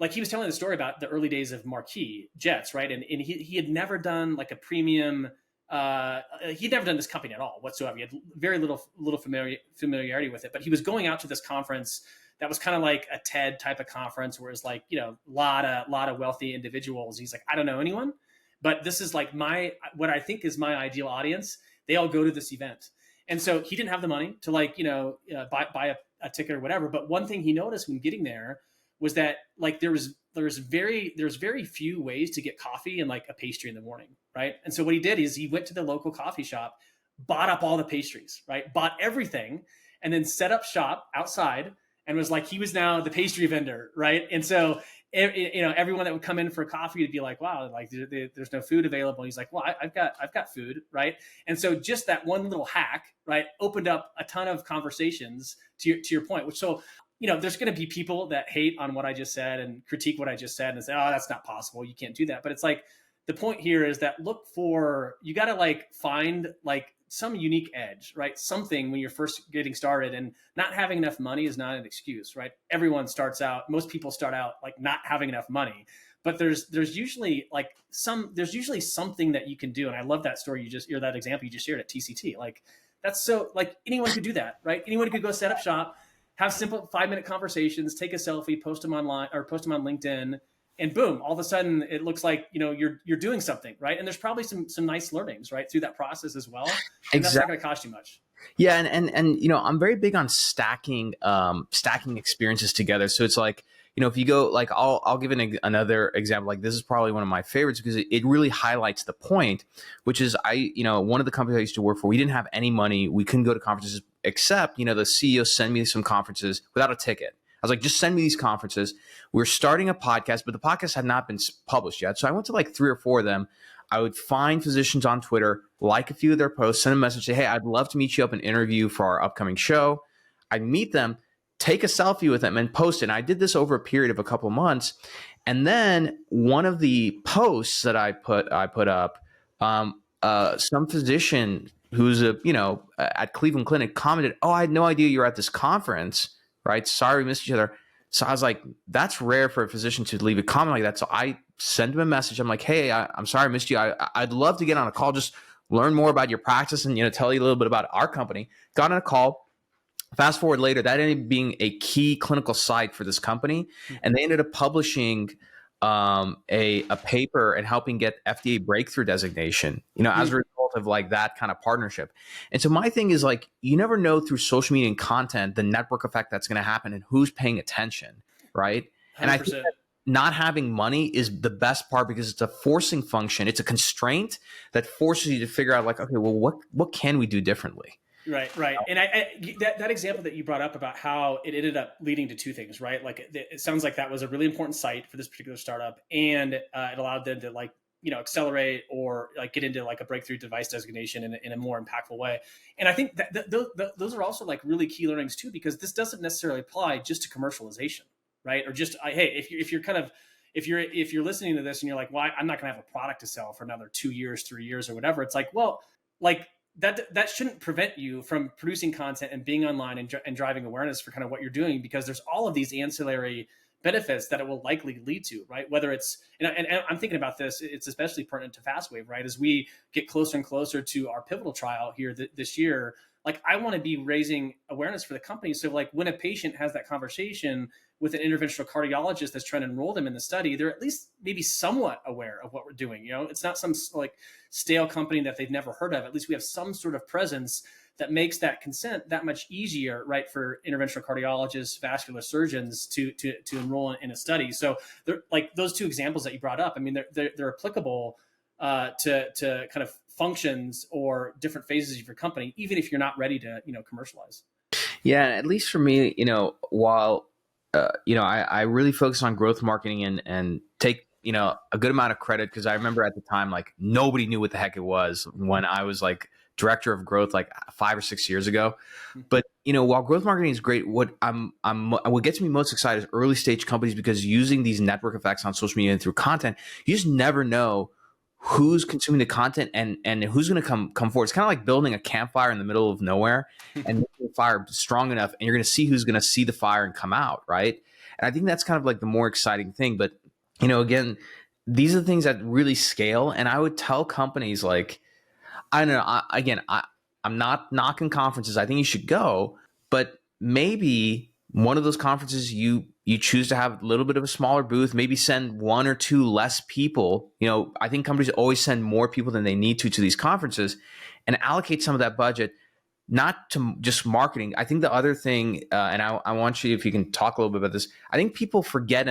he was telling the story about the early days of marquee jets, right? And he had never done a premium. He'd never done this company at all whatsoever. He had very little familiarity with it. But he was going out to this conference that was kind of like a TED type of conference, where it's a lot of wealthy individuals. He's like, I don't know anyone, but this is what I think is my ideal audience. They all go to this event. And so he didn't have the money to buy a ticket or whatever. But one thing he noticed when getting there was that there was very few ways to get coffee and a pastry in the morning. Right. And so what he did is he went to the local coffee shop, bought up all the pastries, right? Bought everything and then set up shop outside and was he was now the pastry vendor. Right. And so everyone that would come in for coffee would be like, wow, there's no food available. He's like, well, I've got food. Right. And so just that one little hack, right, opened up a ton of conversations to your point, there's going to be people that hate on what I just said and critique what I just said and say, oh, that's not possible. You can't do that. But it's the point here is that you got to find some unique edge, right? Something when you're first getting started, and not having enough money is not an excuse, right? Most people start out not having enough money, but there's usually something that you can do. And I love that story or that example you just shared at TCT. That's so anyone could do that, right? Anyone could go set up shop, have simple 5-minute conversations, take a selfie, post them online or post them on LinkedIn, and boom, all of a sudden it looks like, you're doing something, right? And there's probably some nice learnings, right, through that process as well. And that's not going to cost you much. Yeah, and I'm very big on stacking experiences together. So it's like, if you go, like, I'll give another example. Like, this is probably one of my favorites because it really highlights the point, which is one of the companies I used to work for, we didn't have any money. We couldn't go to conferences except, the CEO sent me some conferences without a ticket. I was like, just send me these conferences. We're starting a podcast, but the podcast had not been published yet. So I went to like 3 or 4 of them. I would find physicians on Twitter, like a few of their posts, send a message, say, hey, I'd love to meet you up and interview for our upcoming show. I'd meet them, take a selfie with them, and post it. And I did this over a period of a couple of months. And then one of the posts that I put up, some physician who's at Cleveland Clinic commented, oh, I had no idea you were at this conference, right? Sorry we missed each other. So I was like, that's rare for a physician to leave a comment like that. So I sent him a message. I'm like, hey, I'm sorry I missed you. I'd love to get on a call, just learn more about your practice and, tell you a little bit about our company. Got on a call. Fast forward later, that ended up being a key clinical site for this company. And they ended up publishing a paper and helping get FDA breakthrough designation, as a result of like that kind of partnership. And so my thing is like, you never know through social media and content, the network effect that's going to happen and who's paying attention. Right. 100%. And I think that not having money is the best part because it's a forcing function. It's a constraint that forces you to figure out like, okay, well, what can we do differently? Right. And that example that you brought up about how it ended up leading to 2 things, right? Like it sounds like that was a really important site for this particular startup, and it allowed them to like, accelerate or like get into like a breakthrough device designation in a more impactful way. And I think that those are also like really key learnings too, because this doesn't necessarily apply just to commercialization, right? Or just, hey, if you're listening to this and you're like, well, I'm not going to have a product to sell for another 2 years, 3 years or whatever. It's like, well, like that shouldn't prevent you from producing content and being online and driving awareness for kind of what you're doing, because there's all of these ancillary benefits that it will likely lead to, right? Whether it's, and I'm thinking about this, it's especially pertinent to FastWave, right? As we get closer and closer to our pivotal trial here this year, like I want to be raising awareness for the company. So like when a patient has that conversation with an interventional cardiologist that's trying to enroll them in the study, they're at least maybe somewhat aware of what we're doing. It's not some like stale company that they've never heard of. At least we have some sort of presence that makes that consent that much easier, right, for interventional cardiologists, vascular surgeons to enroll in a study. So they're like those 2 examples that you brought up. I mean, they're applicable to kind of functions or different phases of your company, even if you're not ready to commercialize. Yeah, at least for me, while I really focus on growth marketing and take a good amount of credit, because I remember at the time like nobody knew what the heck it was when I was like director of growth like 5 or 6 years ago. But while growth marketing is great, what gets me most excited is early stage companies, because using these network effects on social media and through content, you just never know who's consuming the content and who's going to come forward. It's kind of like building a campfire in the middle of nowhere and making the fire strong enough, and you're going to see who's going to see the fire and come out, right? And I think that's kind of like the more exciting thing. But again, these are the things that really scale. And I would tell companies like, I don't know. I'm not knocking conferences. I think you should go, but maybe one of those conferences you choose to have a little bit of a smaller booth, maybe send 1 or 2 less people. I think companies always send more people than they need to these conferences, and allocate some of that budget, not to just marketing. I think the other thing, and I want you, if you can talk a little bit about this, I think people forget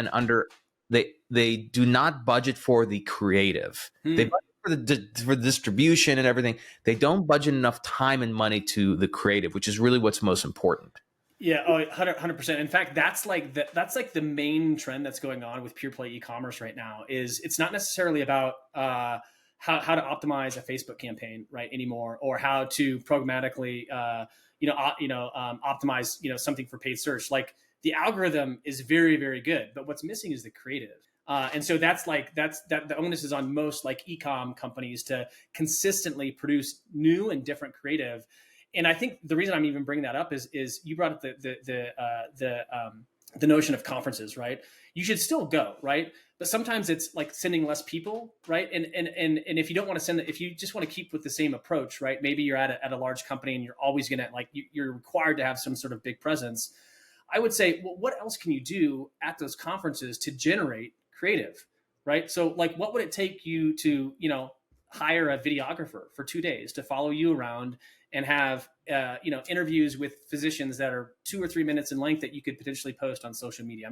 they do not budget for the creative. They budget for the distribution and everything. They don't budget enough time and money to the creative, which is really what's most important. Yeah, 100%. In fact, that's like the main trend that's going on with pure play e-commerce right now. Is it's not necessarily about how to optimize a Facebook campaign right anymore, or how to programmatically optimize something for paid search. Like the algorithm is very, very good, but what's missing is the creative. And so that's the onus is on most like e-com companies to consistently produce new and different creative. And I think the reason I'm even bringing that up is you brought up the notion of conferences, right? You should still go, right? But sometimes it's like sending less people, right? And if you don't want to if you just want to keep with the same approach, right? Maybe you're at a large company and you're always gonna you're required to have some sort of big presence. I would say, well, what else can you do at those conferences to generate creative, right? So like, what would it take you to, hire a videographer for 2 days to follow you around and have, interviews with physicians that are 2 or 3 minutes in length that you could potentially post on social media?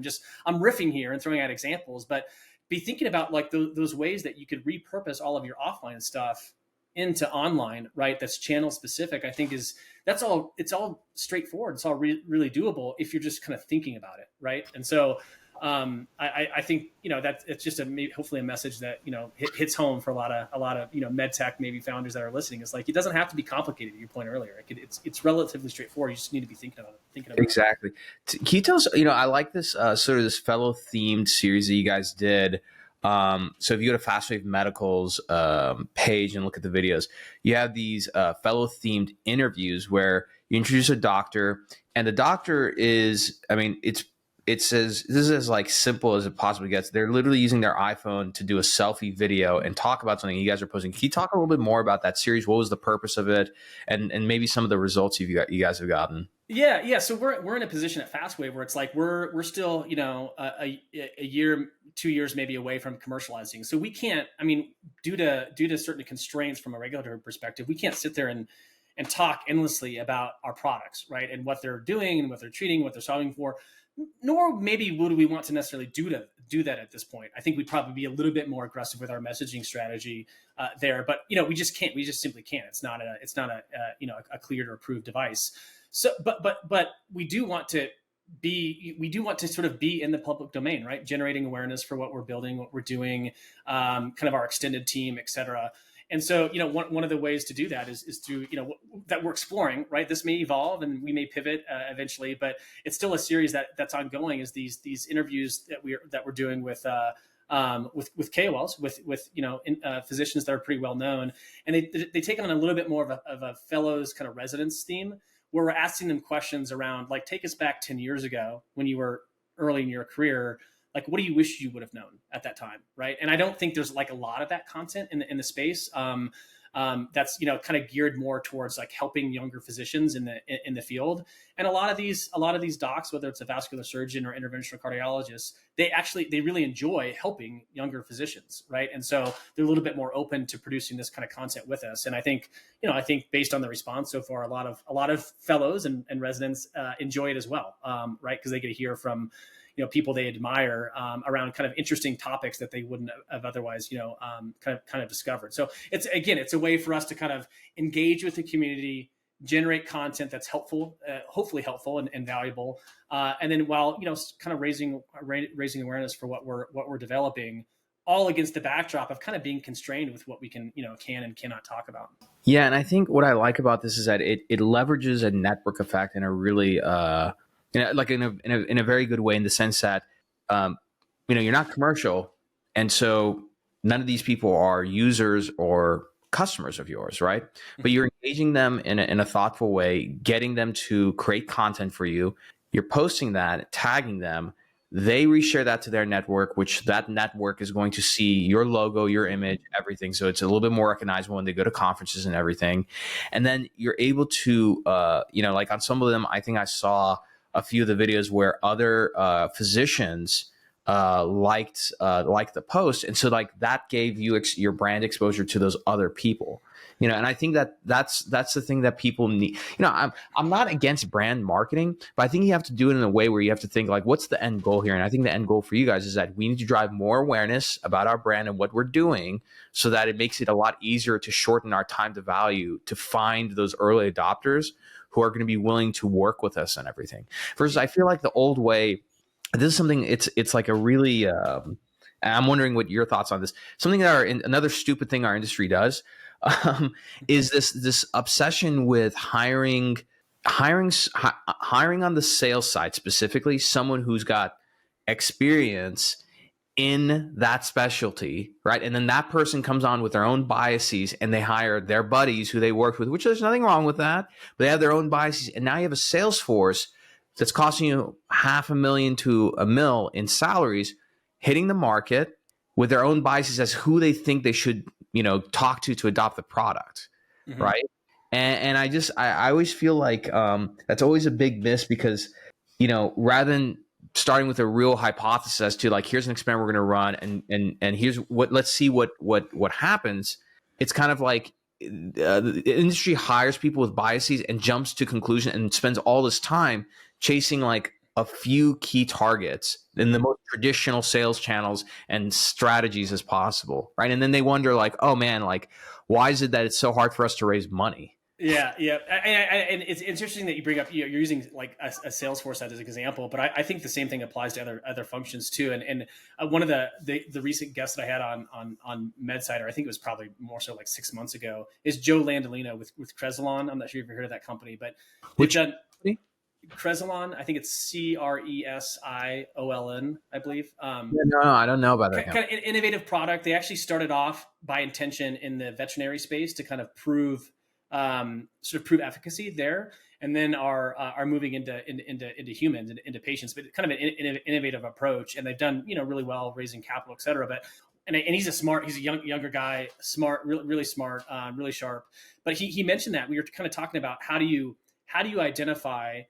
I'm riffing here and throwing out examples, but be thinking about like those ways that you could repurpose all of your offline stuff into online, right? That's channel specific. I think it's all straightforward. It's all really doable if you're just kind of thinking about it, right? And so I think that it's just hopefully a message that hits home for a lot of MedTech maybe founders that are listening. It's like it doesn't have to be complicated. To your point earlier, it's relatively straightforward. You just need to be thinking about it. Exactly. Can you tell us? I like this sort of this fellow themed series that you guys did. So if you go to FastWave Medical's page and look at the videos, you have these fellow themed interviews where you introduce a doctor, and the doctor is, it says this is as like simple as it possibly gets. They're literally using their iPhone to do a selfie video and talk about something you guys are posting. Can you talk a little bit more about that series? What was the purpose of it, and maybe some of the results you guys have gotten? Yeah. So we're in a position at FastWave where it's like we're still a year, 2 years maybe away from commercializing. So we can't. Due to certain constraints from a regulatory perspective, we can't sit there and talk endlessly about our products, right? And what they're doing and what they're treating, what they're solving for. Nor maybe would we want to necessarily do that at this point. I think we'd probably be a little bit more aggressive with our messaging strategy there, but we just can't. We just simply can't. It's not a cleared or approved device. So, but we do want to sort of be in the public domain, right? Generating awareness for what we're building, what we're doing, kind of our extended team, et cetera. And so, one of the ways to do that is through, that we're exploring, right? This may evolve and we may pivot eventually, but it's still a series that's ongoing. Is these interviews that we're doing with KOLs, with physicians that are pretty well known, and they take on a little bit more of a fellows kind of residence theme, where we're asking them questions around like, take us back 10 years ago when you were early in your career. Like, what do you wish you would have known at that time, right? And I don't think there's like a lot of that content in the space that's kind of geared more towards like helping younger physicians in the field. And a lot of these docs, whether it's a vascular surgeon or interventional cardiologist, they really enjoy helping younger physicians, right? And so they're a little bit more open to producing this kind of content with us. And I think based on the response so far, a lot of fellows and residents enjoy it as well, right? Because they get to hear from people they admire around kind of interesting topics that they wouldn't have otherwise, kind of discovered. So it's a way for us to kind of engage with the community, generate content that's helpful, hopefully helpful and valuable, and then while kind of raising awareness for what we're developing, all against the backdrop of kind of being constrained with what we can and cannot talk about. Yeah, and I think what I like about this is that it leverages a network effect in a really in a very good way, in the sense that you're not commercial, and so none of these people are users or customers of yours, right? Mm-hmm. But you're engaging them in a thoughtful way, getting them to create content for you. You're posting that, tagging them. They reshare that to their network, which that network is going to see your logo, your image, everything. So it's a little bit more recognizable when they go to conferences and everything. And then you're able to, like on some of them, I think I saw a few of the videos where other physicians liked the post, and so like that gave you your brand exposure to those other people. And I think that's the thing that people need. I'm not against brand marketing, but I think you have to do it in a way where you have to think like, what's the end goal here? And I think the end goal for you guys is that we need to drive more awareness about our brand and what we're doing, so that it makes it a lot easier to shorten our time to value to find those early adopters who are going to be willing to work with us and everything. Versus, I feel like the old way. This is something. It's like a really. And I'm wondering what your thoughts on this. Something that another stupid thing our industry does is this obsession with hiring on the sales side, specifically someone who's got experience in that specialty, right? And then that person comes on with their own biases, and they hire their buddies who they worked with, which there's nothing wrong with that, but they have their own biases. And now you have a sales force that's costing you $500,000 to $1 million in salaries, hitting the market with their own biases as who they think they should, talk to adopt the product, mm-hmm. right? And I always feel like that's always a big miss, because rather than starting with a real hypothesis as to like, here's an experiment we're going to run, and here's let's see what happens. It's kind of like the industry hires people with biases and jumps to conclusion and spends all this time chasing like a few key targets in the most traditional sales channels and strategies as possible, right? And then they wonder like, oh man, like why is it that it's so hard for us to raise money? Yeah. And it's interesting that you bring up, you're using like a Salesforce as an example, but I think the same thing applies to other functions too. And one of the recent guests that I had on MedSider, I think it was probably more so like 6 months ago, is Joe Landolino with Cresolon. I'm not sure if you've heard of that company, but they've done Cresolon. I think it's Cresion, I believe. No, I don't know about that. Kind of an innovative product. They actually started off by intention in the veterinary space to kind of prove efficacy there, and then are moving into humans and into patients, but kind of an innovative approach. And they've done really well raising capital, et cetera. But and he's a younger guy, smart, really smart, really sharp. But he mentioned that we were kind of talking about how do you identify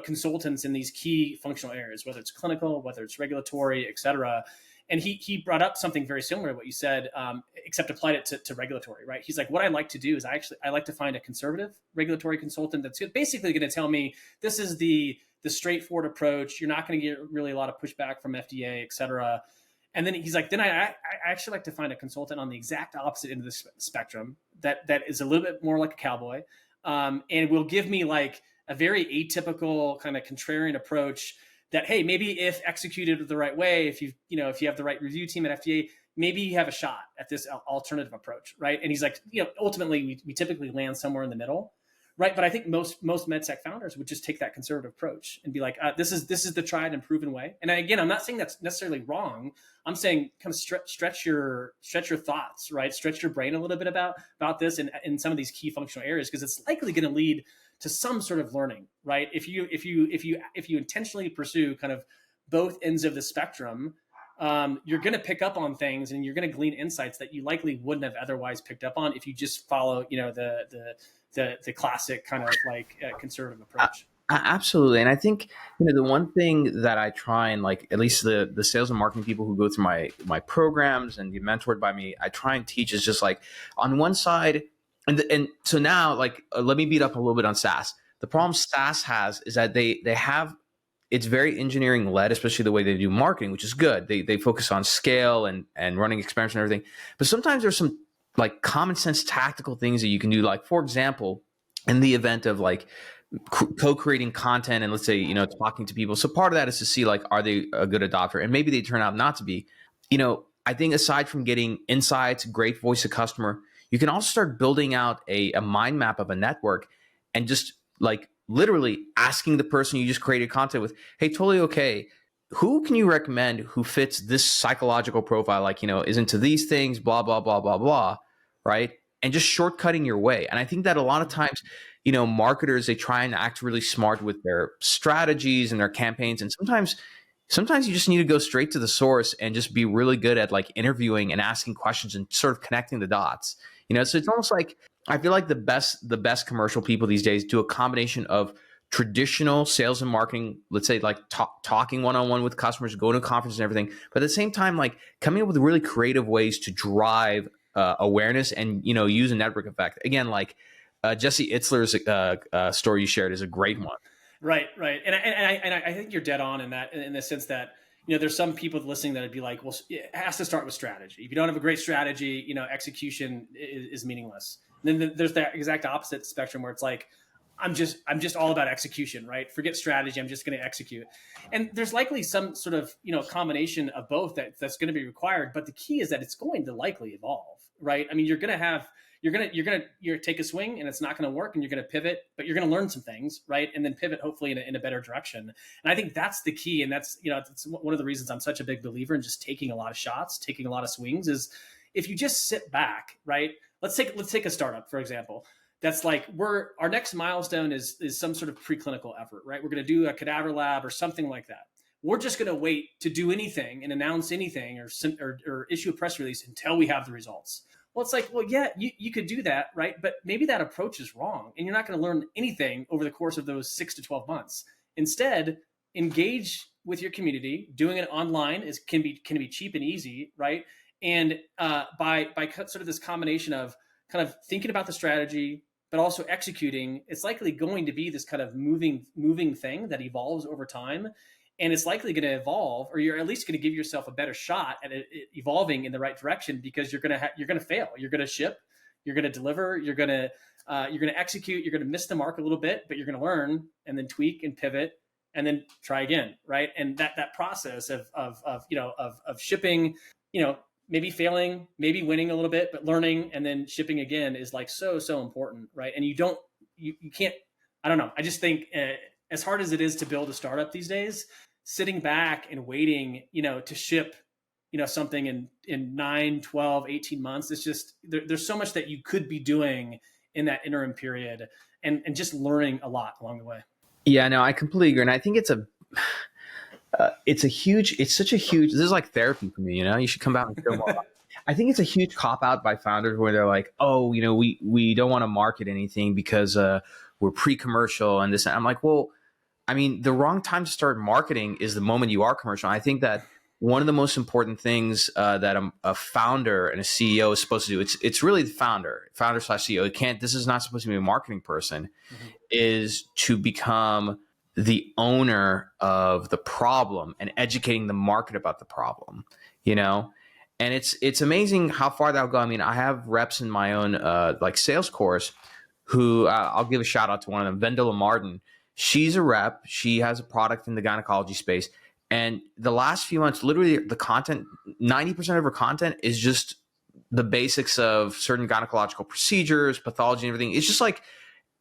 consultants in these key functional areas, whether it's clinical, whether it's regulatory, et cetera. And he brought up something very similar to what you said, except applied it to regulatory, right? He's like, what I like to do is I like to find a conservative regulatory consultant that's basically going to tell me this is the straightforward approach. You're not going to get really a lot of pushback from FDA, et cetera. And then he's like, then I actually like to find a consultant on the exact opposite end of the spectrum that is a little bit more like a cowboy, and will give me like a very atypical kind of contrarian approach that, hey, maybe if executed the right way, if you have the right review team at FDA, maybe you have a shot at this alternative approach, right? And he's like, ultimately we typically land somewhere in the middle, right? But I think most MedTech founders would just take that conservative approach and be like, this is the tried and proven way. And again, I'm not saying that's necessarily wrong. I'm saying kind of stretch your thoughts, right? Stretch your brain a little bit about this in some of these key functional areas, because it's likely going to lead to some sort of learning, right? If you intentionally pursue kind of both ends of the spectrum, you're going to pick up on things and you're going to glean insights that you likely wouldn't have otherwise picked up on if you just follow, the classic kind of like conservative approach. Absolutely. And I think, the one thing that I try and like, at least the sales and marketing people who go through my programs and get mentored by me, I try and teach is just like on one side. And so now, like, let me beat up a little bit on SaaS. The problem SaaS has is that they have, it's very engineering led, especially the way they do marketing, which is good. They focus on scale and running experiments and everything. But sometimes there's some like common sense tactical things that you can do. Like, for example, in the event of like co-creating content and let's say, talking to people. So part of that is to see like, are they a good adopter? And maybe they turn out not to be. I think aside from getting insights, great voice of customer, you can also start building out a mind map of a network and just like literally asking the person you just created content with, hey, totally okay, who can you recommend who fits this psychological profile, like, is into these things, blah, blah, blah, blah, blah, right? And just shortcutting your way. And I think that a lot of times, marketers, they try and act really smart with their strategies and their campaigns. And sometimes you just need to go straight to the source and just be really good at like interviewing and asking questions and sort of connecting the dots. So it's almost like, I feel like the best commercial people these days do a combination of traditional sales and marketing, let's say like talking one-on-one with customers, going to conferences and everything, but at the same time, like coming up with really creative ways to drive awareness and, use a network effect. Again, like Jesse Itzler's story you shared is a great one. Right. And I think you're dead on in that, in the sense that, there's some people listening that would be like, well, it has to start with strategy. If you don't have a great strategy, execution is meaningless. And then there's that exact opposite spectrum where it's like, I'm just all about execution, right? Forget strategy. I'm just going to execute. And there's likely some sort of, combination of both that's going to be required. But the key is that it's going to likely evolve, right? I mean, you're going to take a swing and it's not going to work and you're going to pivot, but you're going to learn some things, right? And then pivot hopefully in a better direction. And I think that's the key. And that's, it's one of the reasons I'm such a big believer in just taking a lot of shots, taking a lot of swings, is if you just sit back, right? Let's take a startup, for example. That's like our next milestone is some sort of preclinical effort, right? We're going to do a cadaver lab or something like that. We're just going to wait to do anything and announce anything or issue a press release until we have the results. Well, it's like, well, yeah, you could do that, right? But maybe that approach is wrong and you're not going to learn anything over the course of those 6 to 12 months. Instead, engage with your community. Doing it online can be cheap and easy, right? And by sort of this combination of kind of thinking about the strategy, but also executing, it's likely going to be this kind of moving thing that evolves over time. And it's likely going to evolve, or you're at least going to give yourself a better shot at it evolving in the right direction, because you're going to fail. You're going to ship, you're going to deliver, you're going to execute, you're going to miss the mark a little bit, but you're going to learn and then tweak and pivot and then try again, right? And that process of shipping, maybe failing, maybe winning a little bit, but learning and then shipping again is like so important, right? And you can't, I don't know. I just think as hard as it is to build a startup these days, sitting back and waiting, to ship, something in 9, 12, 18 months, it's just, there's so much that you could be doing in that interim period and just learning a lot along the way. Yeah, no, I completely agree. And I think it's such a huge, this is like therapy for me, you should come out and feel more. I think it's a huge cop out by founders where they're like, oh, we don't want to market anything because we're pre-commercial and this. And I'm like, well, I mean, the wrong time to start marketing is the moment you are commercial. I think that one of the most important things that a founder and a CEO is supposed to do, it's really the founder/CEO. This is not supposed to be a marketing person, is to become the owner of the problem and educating the market about the problem, and it's amazing how far that'll go. I mean, I have reps in my own sales course who I'll give a shout out to one of them, Vendela Martin. She's a rep. She has a product in the gynecology space. And the last few months, literally the content, 90% of her content is just the basics of certain gynecological procedures, pathology, and everything. It's just like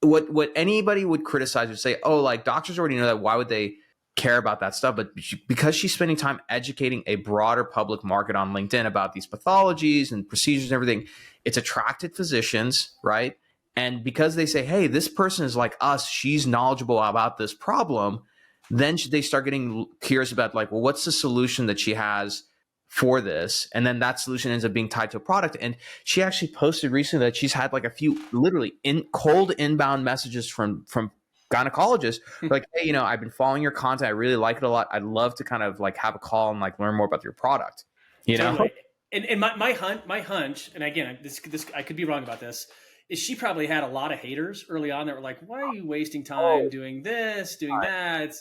what anybody would criticize would say, oh, like doctors already know that. Why would they care about that stuff? But because she's spending time educating a broader public market on LinkedIn about these pathologies and procedures and everything, it's attracted physicians, right? And because they say, hey, this person is like us, she's knowledgeable about this problem, then they start getting curious about like, well, what's the solution that she has for this? And then that solution ends up being tied to a product. And she actually posted recently that she's had like a few literally cold inbound messages from gynecologists like, hey, I've been following your content. I really like it a lot. I'd love to kind of like have a call and like learn more about your product. Totally. And my hunch, and again, this I could be wrong about this, is she probably had a lot of haters early on that were like, why are you wasting time doing this, doing that?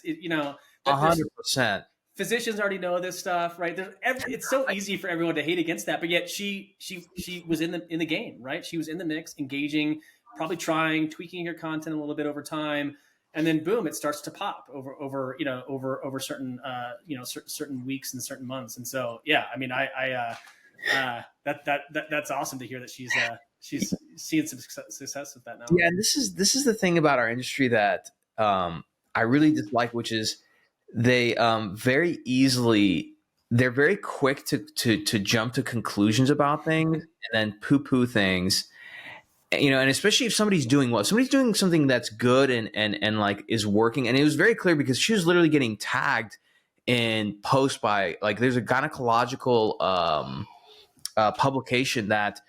100%. Physicians already know this stuff, right? It's so easy for everyone to hate against that, but yet she was in the game, right? She was in the mix, engaging, probably trying, tweaking her content a little bit over time, and then boom, it starts to pop over certain certain weeks and certain months. And so yeah, I mean, that's awesome to hear that she's seeing some success with that now. Yeah, and this is the thing about our industry that I really dislike, which is they they're very quick to jump to conclusions about things and then poo-poo things. And especially if somebody's doing well, somebody's doing something that's good and like is working. And it was very clear because she was literally getting tagged in posts by like, there's a gynecological publication that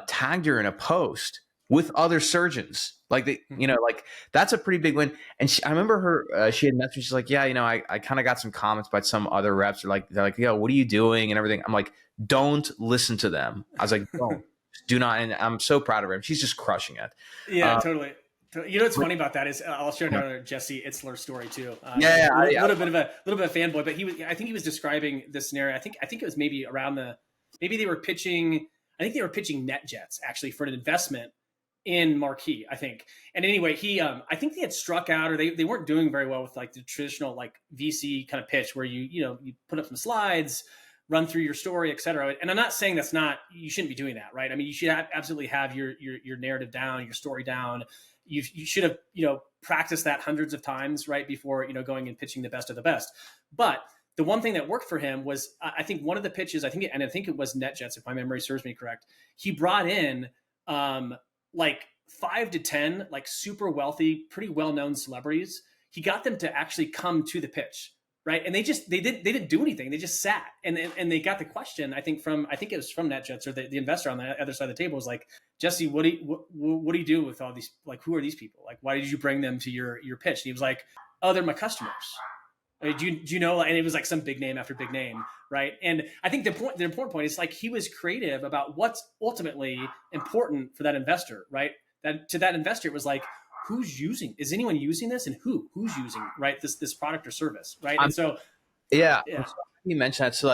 tagged her in a post with other surgeons. Like they, like that's a pretty big win. And I remember her, she had messaged, she's like, yeah, I kind of got some comments by some other reps. They're like, yo, what are you doing? And everything. I'm like, don't listen to them. I was like, don't. Do not, and I'm so proud of her. She's just crushing it. Yeah, totally. What's funny about that is I'll share another Jesse Itzler story too. A little bit of a fanboy, but I think he was describing this scenario. I think it was maybe maybe they were pitching. I think they were pitching NetJets actually for an investment in Marquee. I think, and anyway, I think they had struck out, or they weren't doing very well with like the traditional like VC kind of pitch where you put up some slides, run through your story, et cetera. And I'm not saying you shouldn't be doing that, right? I mean, you should absolutely have your narrative down, your story down. You should have, practiced that hundreds of times, right? Before, going and pitching the best of the best. But the one thing that worked for him was, I think one of the pitches, I think it was NetJets, if my memory serves me correct. He brought in like 5 to 10, like super wealthy, pretty well-known celebrities. He got them to actually come to the pitch. Right. And they didn't do anything. They just sat and they got the question, I think it was from NetJets, or the investor on the other side of the table was like, Jesse, what do you do with all these? Like, who are these people? Like, why did you bring them to your pitch? And he was like, Oh, they're my customers. Do you know? And it was like some big name after big name, right? And I think the important point is like he was creative about what's ultimately important for that investor, right? That to that investor, it was like, who's using? Is anyone using this, and who's using right this product or service, right? And so, yeah. You mentioned that, so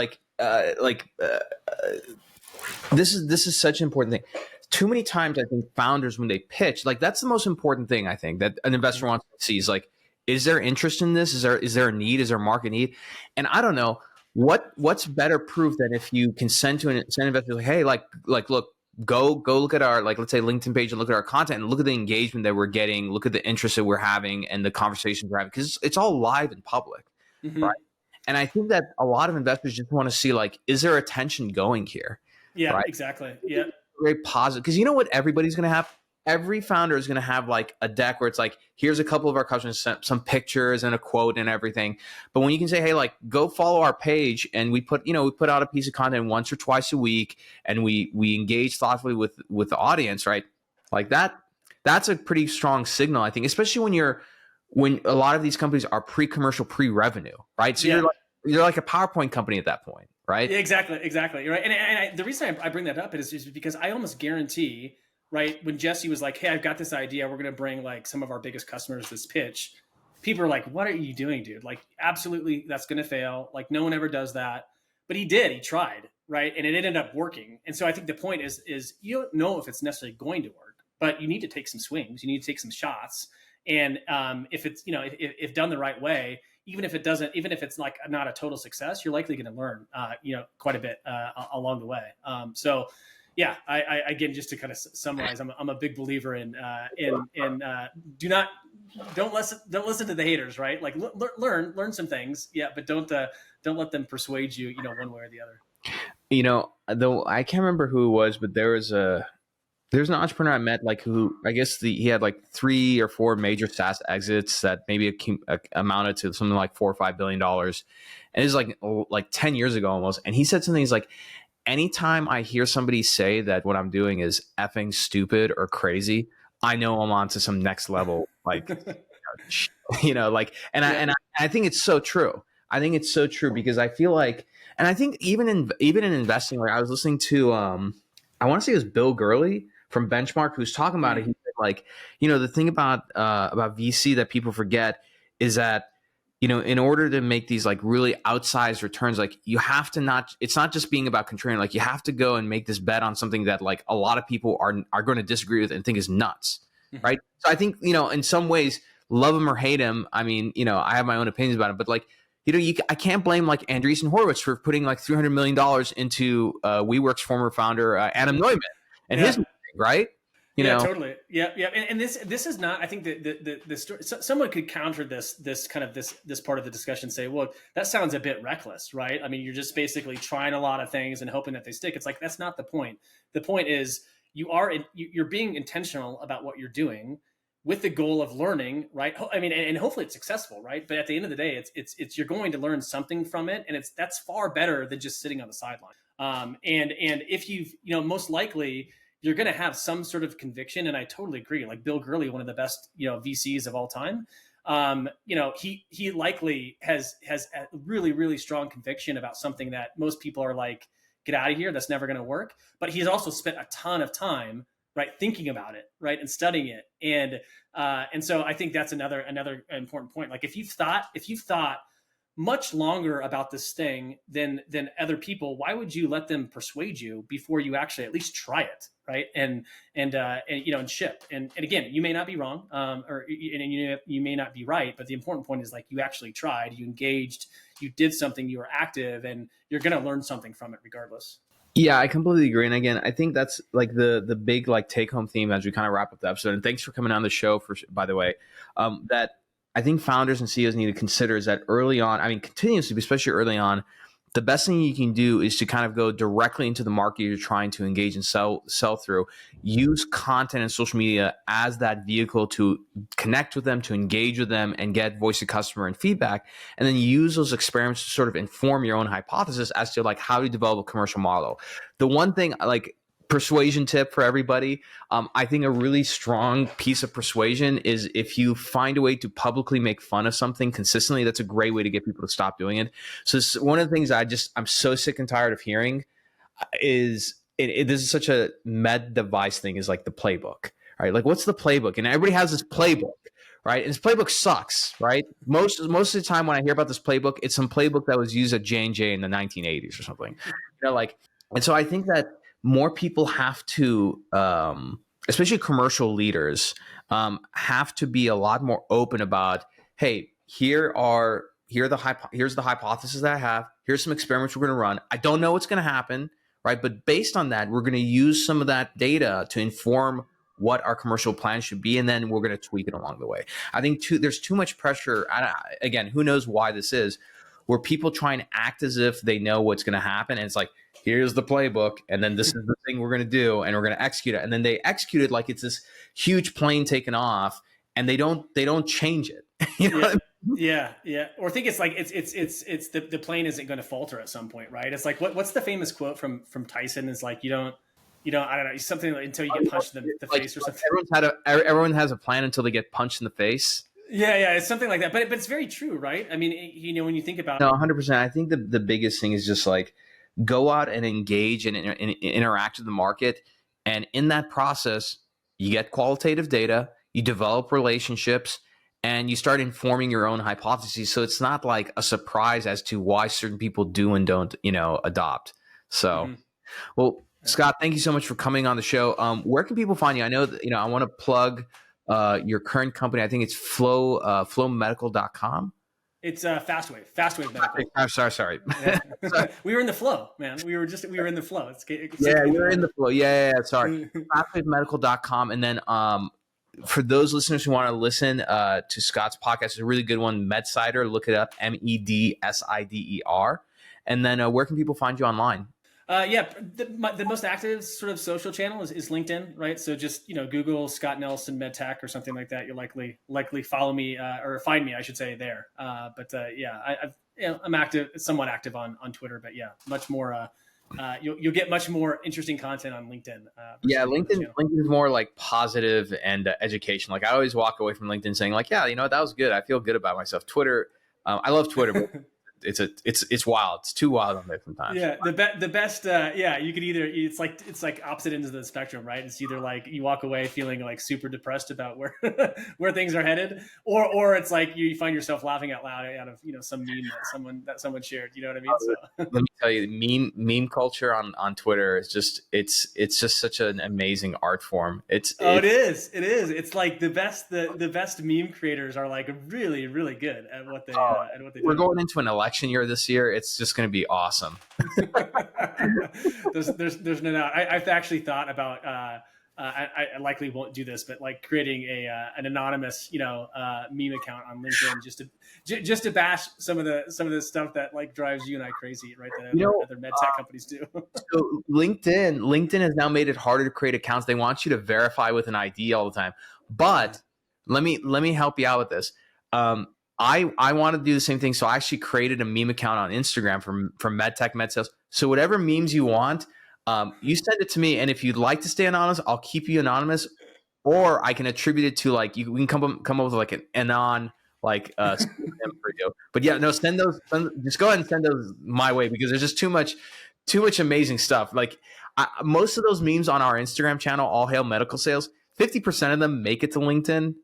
this is such an important thing. Too many times, I think founders, when they pitch, like that's the most important thing I think that an investor wants to see is like, is there interest in this? Is there a need? Is there a market need? And I don't know what's better proof than if you can send investors like, hey, like look, go look at our, like, let's say LinkedIn page and look at our content and look at the engagement that we're getting, look at the interest that we're having and the conversations we're having, because it's all live and public, right? And I think that a lot of investors just want to see like, is there attention going here? Yeah, right? exactly. Yeah. Very positive, because you know what everybody's going to have? Every founder is going to have like a deck where it's like, here's a couple of our customers, some pictures and a quote and everything. But when you can say, hey, like go follow our page, and we put out a piece of content once or twice a week, and we engage thoughtfully with the audience, right? Like that's a pretty strong signal, I think, especially when a lot of these companies are pre-commercial, pre-revenue, right? So you're like a PowerPoint company at that point, right? Yeah, exactly. You're right. And the reason I bring that up is just because I almost guarantee, right, when Jesse was like, hey, I've got this idea, we're going to bring like some of our biggest customers this pitch, people are like, what are you doing, dude? Like, absolutely, that's going to fail. Like, no one ever does that. But he tried, right? And it ended up working. And so I think the point is you don't know if it's necessarily going to work, but you need to take some swings. You need to take some shots. And if it's, if done the right way, even if it's like not a total success, you're likely going to learn, quite a bit along the way. So yeah, I again, just to kind of summarize, I'm a big believer in don't listen to the haters, right? Like learn some things, yeah, but don't let them persuade you, one way or the other. Though I can't remember who it was, but there's an entrepreneur I met, like, who I guess he had like 3 or 4 major SaaS exits that maybe amounted to something like $4 or $5 billion, and it was like 10 years ago almost. And he said something. He's like, anytime I hear somebody say that what I'm doing is effing stupid or crazy, I know I'm on to some next level, like, and I think it's so true. I think it's so true, because I feel like, and I think even in investing, like I was listening to, I want to say it was Bill Gurley from Benchmark, who's talking about it. He said, like, the thing about VC that people forget is that, in order to make these like really outsized returns, like you have to it's not just being about contrarian, like you have to go and make this bet on something that like a lot of people are going to disagree with and think is nuts. Right. So I think, in some ways, love him or hate him, I mean, I have my own opinions about it, but like, I can't blame like Andreessen Horowitz for putting like $300 million into WeWork's former founder, Adam Neumann, and his thing, right? Totally. Yeah. And this is not, I think the story, someone could counter this kind of this part of the discussion, say, well, that sounds a bit reckless, right? I mean, you're just basically trying a lot of things and hoping that they stick. It's like, that's not the point. The point is you're being intentional about what you're doing with the goal of learning, right? I mean, and hopefully it's successful, right? But at the end of the day, it's you're going to learn something from it, and that's far better than just sitting on the sideline. And if you've, most likely you're going to have some sort of conviction, and I totally agree. Like Bill Gurley, one of the best, VCs of all time, he likely has a really, really strong conviction about something that most people are like, get out of here, that's never going to work. But he's also spent a ton of time, right, thinking about it, right, and studying it, and so I think that's another important point. Like if you've thought much longer about this thing than other people, why would you let them persuade you before you actually at least try it, right? And ship. And again, you may not be wrong, or you may not be right, but the important point is like you actually tried, you engaged, you did something, you were active, and you're going to learn something from it regardless. Yeah, I completely agree. And again, I think that's like the big like take home theme as we kind of wrap up the episode. And thanks for coming on the show, by the way, that I think founders and CEOs need to consider is that early on, I mean, continuously, especially early on, the best thing you can do is to kind of go directly into the market you're trying to engage and sell through. Use content and social media as that vehicle to connect with them, to engage with them, and get voice of customer and feedback. And then use those experiments to sort of inform your own hypothesis as to like how to develop a commercial model. The one thing, like, persuasion tip for everybody. I think a really strong piece of persuasion is if you find a way to publicly make fun of something consistently, that's a great way to get people to stop doing it. So this, one of the things I'm so sick and tired of hearing is this is such a med device thing, is like the playbook, right? Like, what's the playbook? And everybody has this playbook, right? And this playbook sucks, right? Most of the time when I hear about this playbook, it's some playbook that was used at J&J in the 1980s or something, and so I think that more people have to, especially commercial leaders, have to be a lot more open about, hey, here's the hypothesis that I have. Here's some experiments we're going to run. I don't know what's going to happen, right? But based on that, we're going to use some of that data to inform what our commercial plan should be, and then we're going to tweak it along the way. I think there's too much pressure. Again, who knows why this is, where people try and act as if they know what's going to happen, and it's like, here's the playbook, and then this is the thing we're going to do, and we're going to execute it. And then they execute it like it's this huge plane taking off, and they don't change it. You know what I mean? Yeah. Or think it's like it's the plane isn't going to falter at some point, right? It's like what's the famous quote from Tyson? Is like you don't I don't know, something like, until you get punched in the face or something. Everyone has a plan until they get punched in the face. Yeah, it's something like that. But it's very true, right? I mean, when you think about 100%. I think the biggest thing is just like, go out and engage and interact with the market. And in that process, you get qualitative data, you develop relationships, and you start informing your own hypotheses. So it's not like a surprise as to why certain people do and don't, adopt. So, well, Scott, thank you so much for coming on the show. Where can people find you? I know that, I want to plug your current company. I think it's flowmedical.com. It's FastWave Medical. Sorry. Yeah. We were in the flow, man. We were in the flow. We were in the flow. Yeah. Sorry. FastWaveMedical.com. And then for those listeners who want to listen to Scott's podcast, it's a really good one, MedSider. Look it up, MEDSIDER. And then where can people find you online? The most active sort of social channel is LinkedIn, right? So just Google Scott Nelson MedTech or something like that. You'll likely follow me or find me, I should say, there. I'm somewhat active on Twitter, but much more. You'll get much more interesting content on LinkedIn. LinkedIn is more like positive and education. Like, I always walk away from LinkedIn saying like, that was good. I feel good about myself. Twitter, I love Twitter, but it's wild. It's too wild on there sometimes. Yeah, the best. You could either it's like opposite ends of the spectrum, right? It's either like you walk away feeling like super depressed about where where things are headed, or it's like you find yourself laughing out loud out of some meme that someone shared. You know what I mean? So. Let me tell you, meme culture on Twitter is just it's just such an amazing art form. It is. It's like the best meme creators are like really, really good at what they do. We're going into an election year this year. It's just going to be awesome. there's no doubt. I've actually thought about I likely won't do this, but like creating an anonymous meme account on LinkedIn just to bash some of the stuff that like drives you and I crazy, right? That other MedTech companies do. So LinkedIn has now made it harder to create accounts. They want you to verify with an ID all the time. But let me help you out with this. I want to do the same thing. So I actually created a meme account on Instagram for MedTech, Med Sales. So whatever memes you want, you send it to me. And if you'd like to stay anonymous, I'll keep you anonymous, or I can attribute it to like, we can come up with like an anon, like for you. But send those, just go ahead and send those my way, because there's just too much amazing stuff. Like most of those memes on our Instagram channel, All Hail Medical Sales, 50% of them make it to LinkedIn.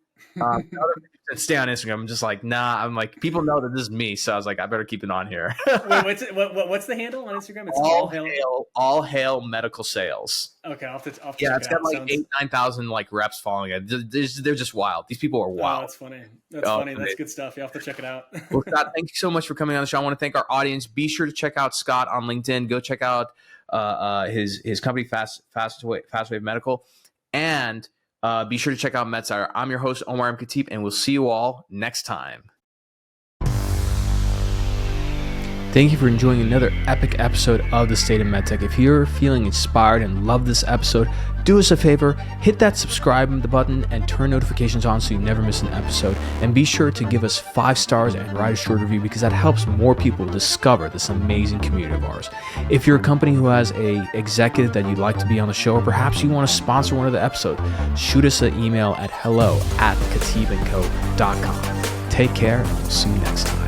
Stay on Instagram. I'm just like, nah. I'm like, people know that this is me, so I was like, I better keep it on here. Wait, what's the handle on Instagram? It's all hail medical sales. Okay, I'll have to it's got like 8,000-9,000 like reps following it. They're just wild. These people are wild. Oh, that's funny. Funny. That's good stuff. You have to check it out. Well, Scott, thank you so much for coming on the show. I want to thank our audience. Be sure to check out Scott on LinkedIn. Go check out his company, FastWave Medical, and be sure to check out MedSider. I'm your host, Omar M. Khatib, and we'll see you all next time. Thank you for enjoying another epic episode of The State of MedTech. If you're feeling inspired and love this episode, do us a favor, hit that subscribe button and turn notifications on so you never miss an episode. And be sure to give us 5 stars and write a short review because that helps more people discover this amazing community of ours. If you're a company who has a executive that you'd like to be on the show, or perhaps you want to sponsor one of the episodes, shoot us an email at hello@katibanco.com. Take care, and we'll see you next time.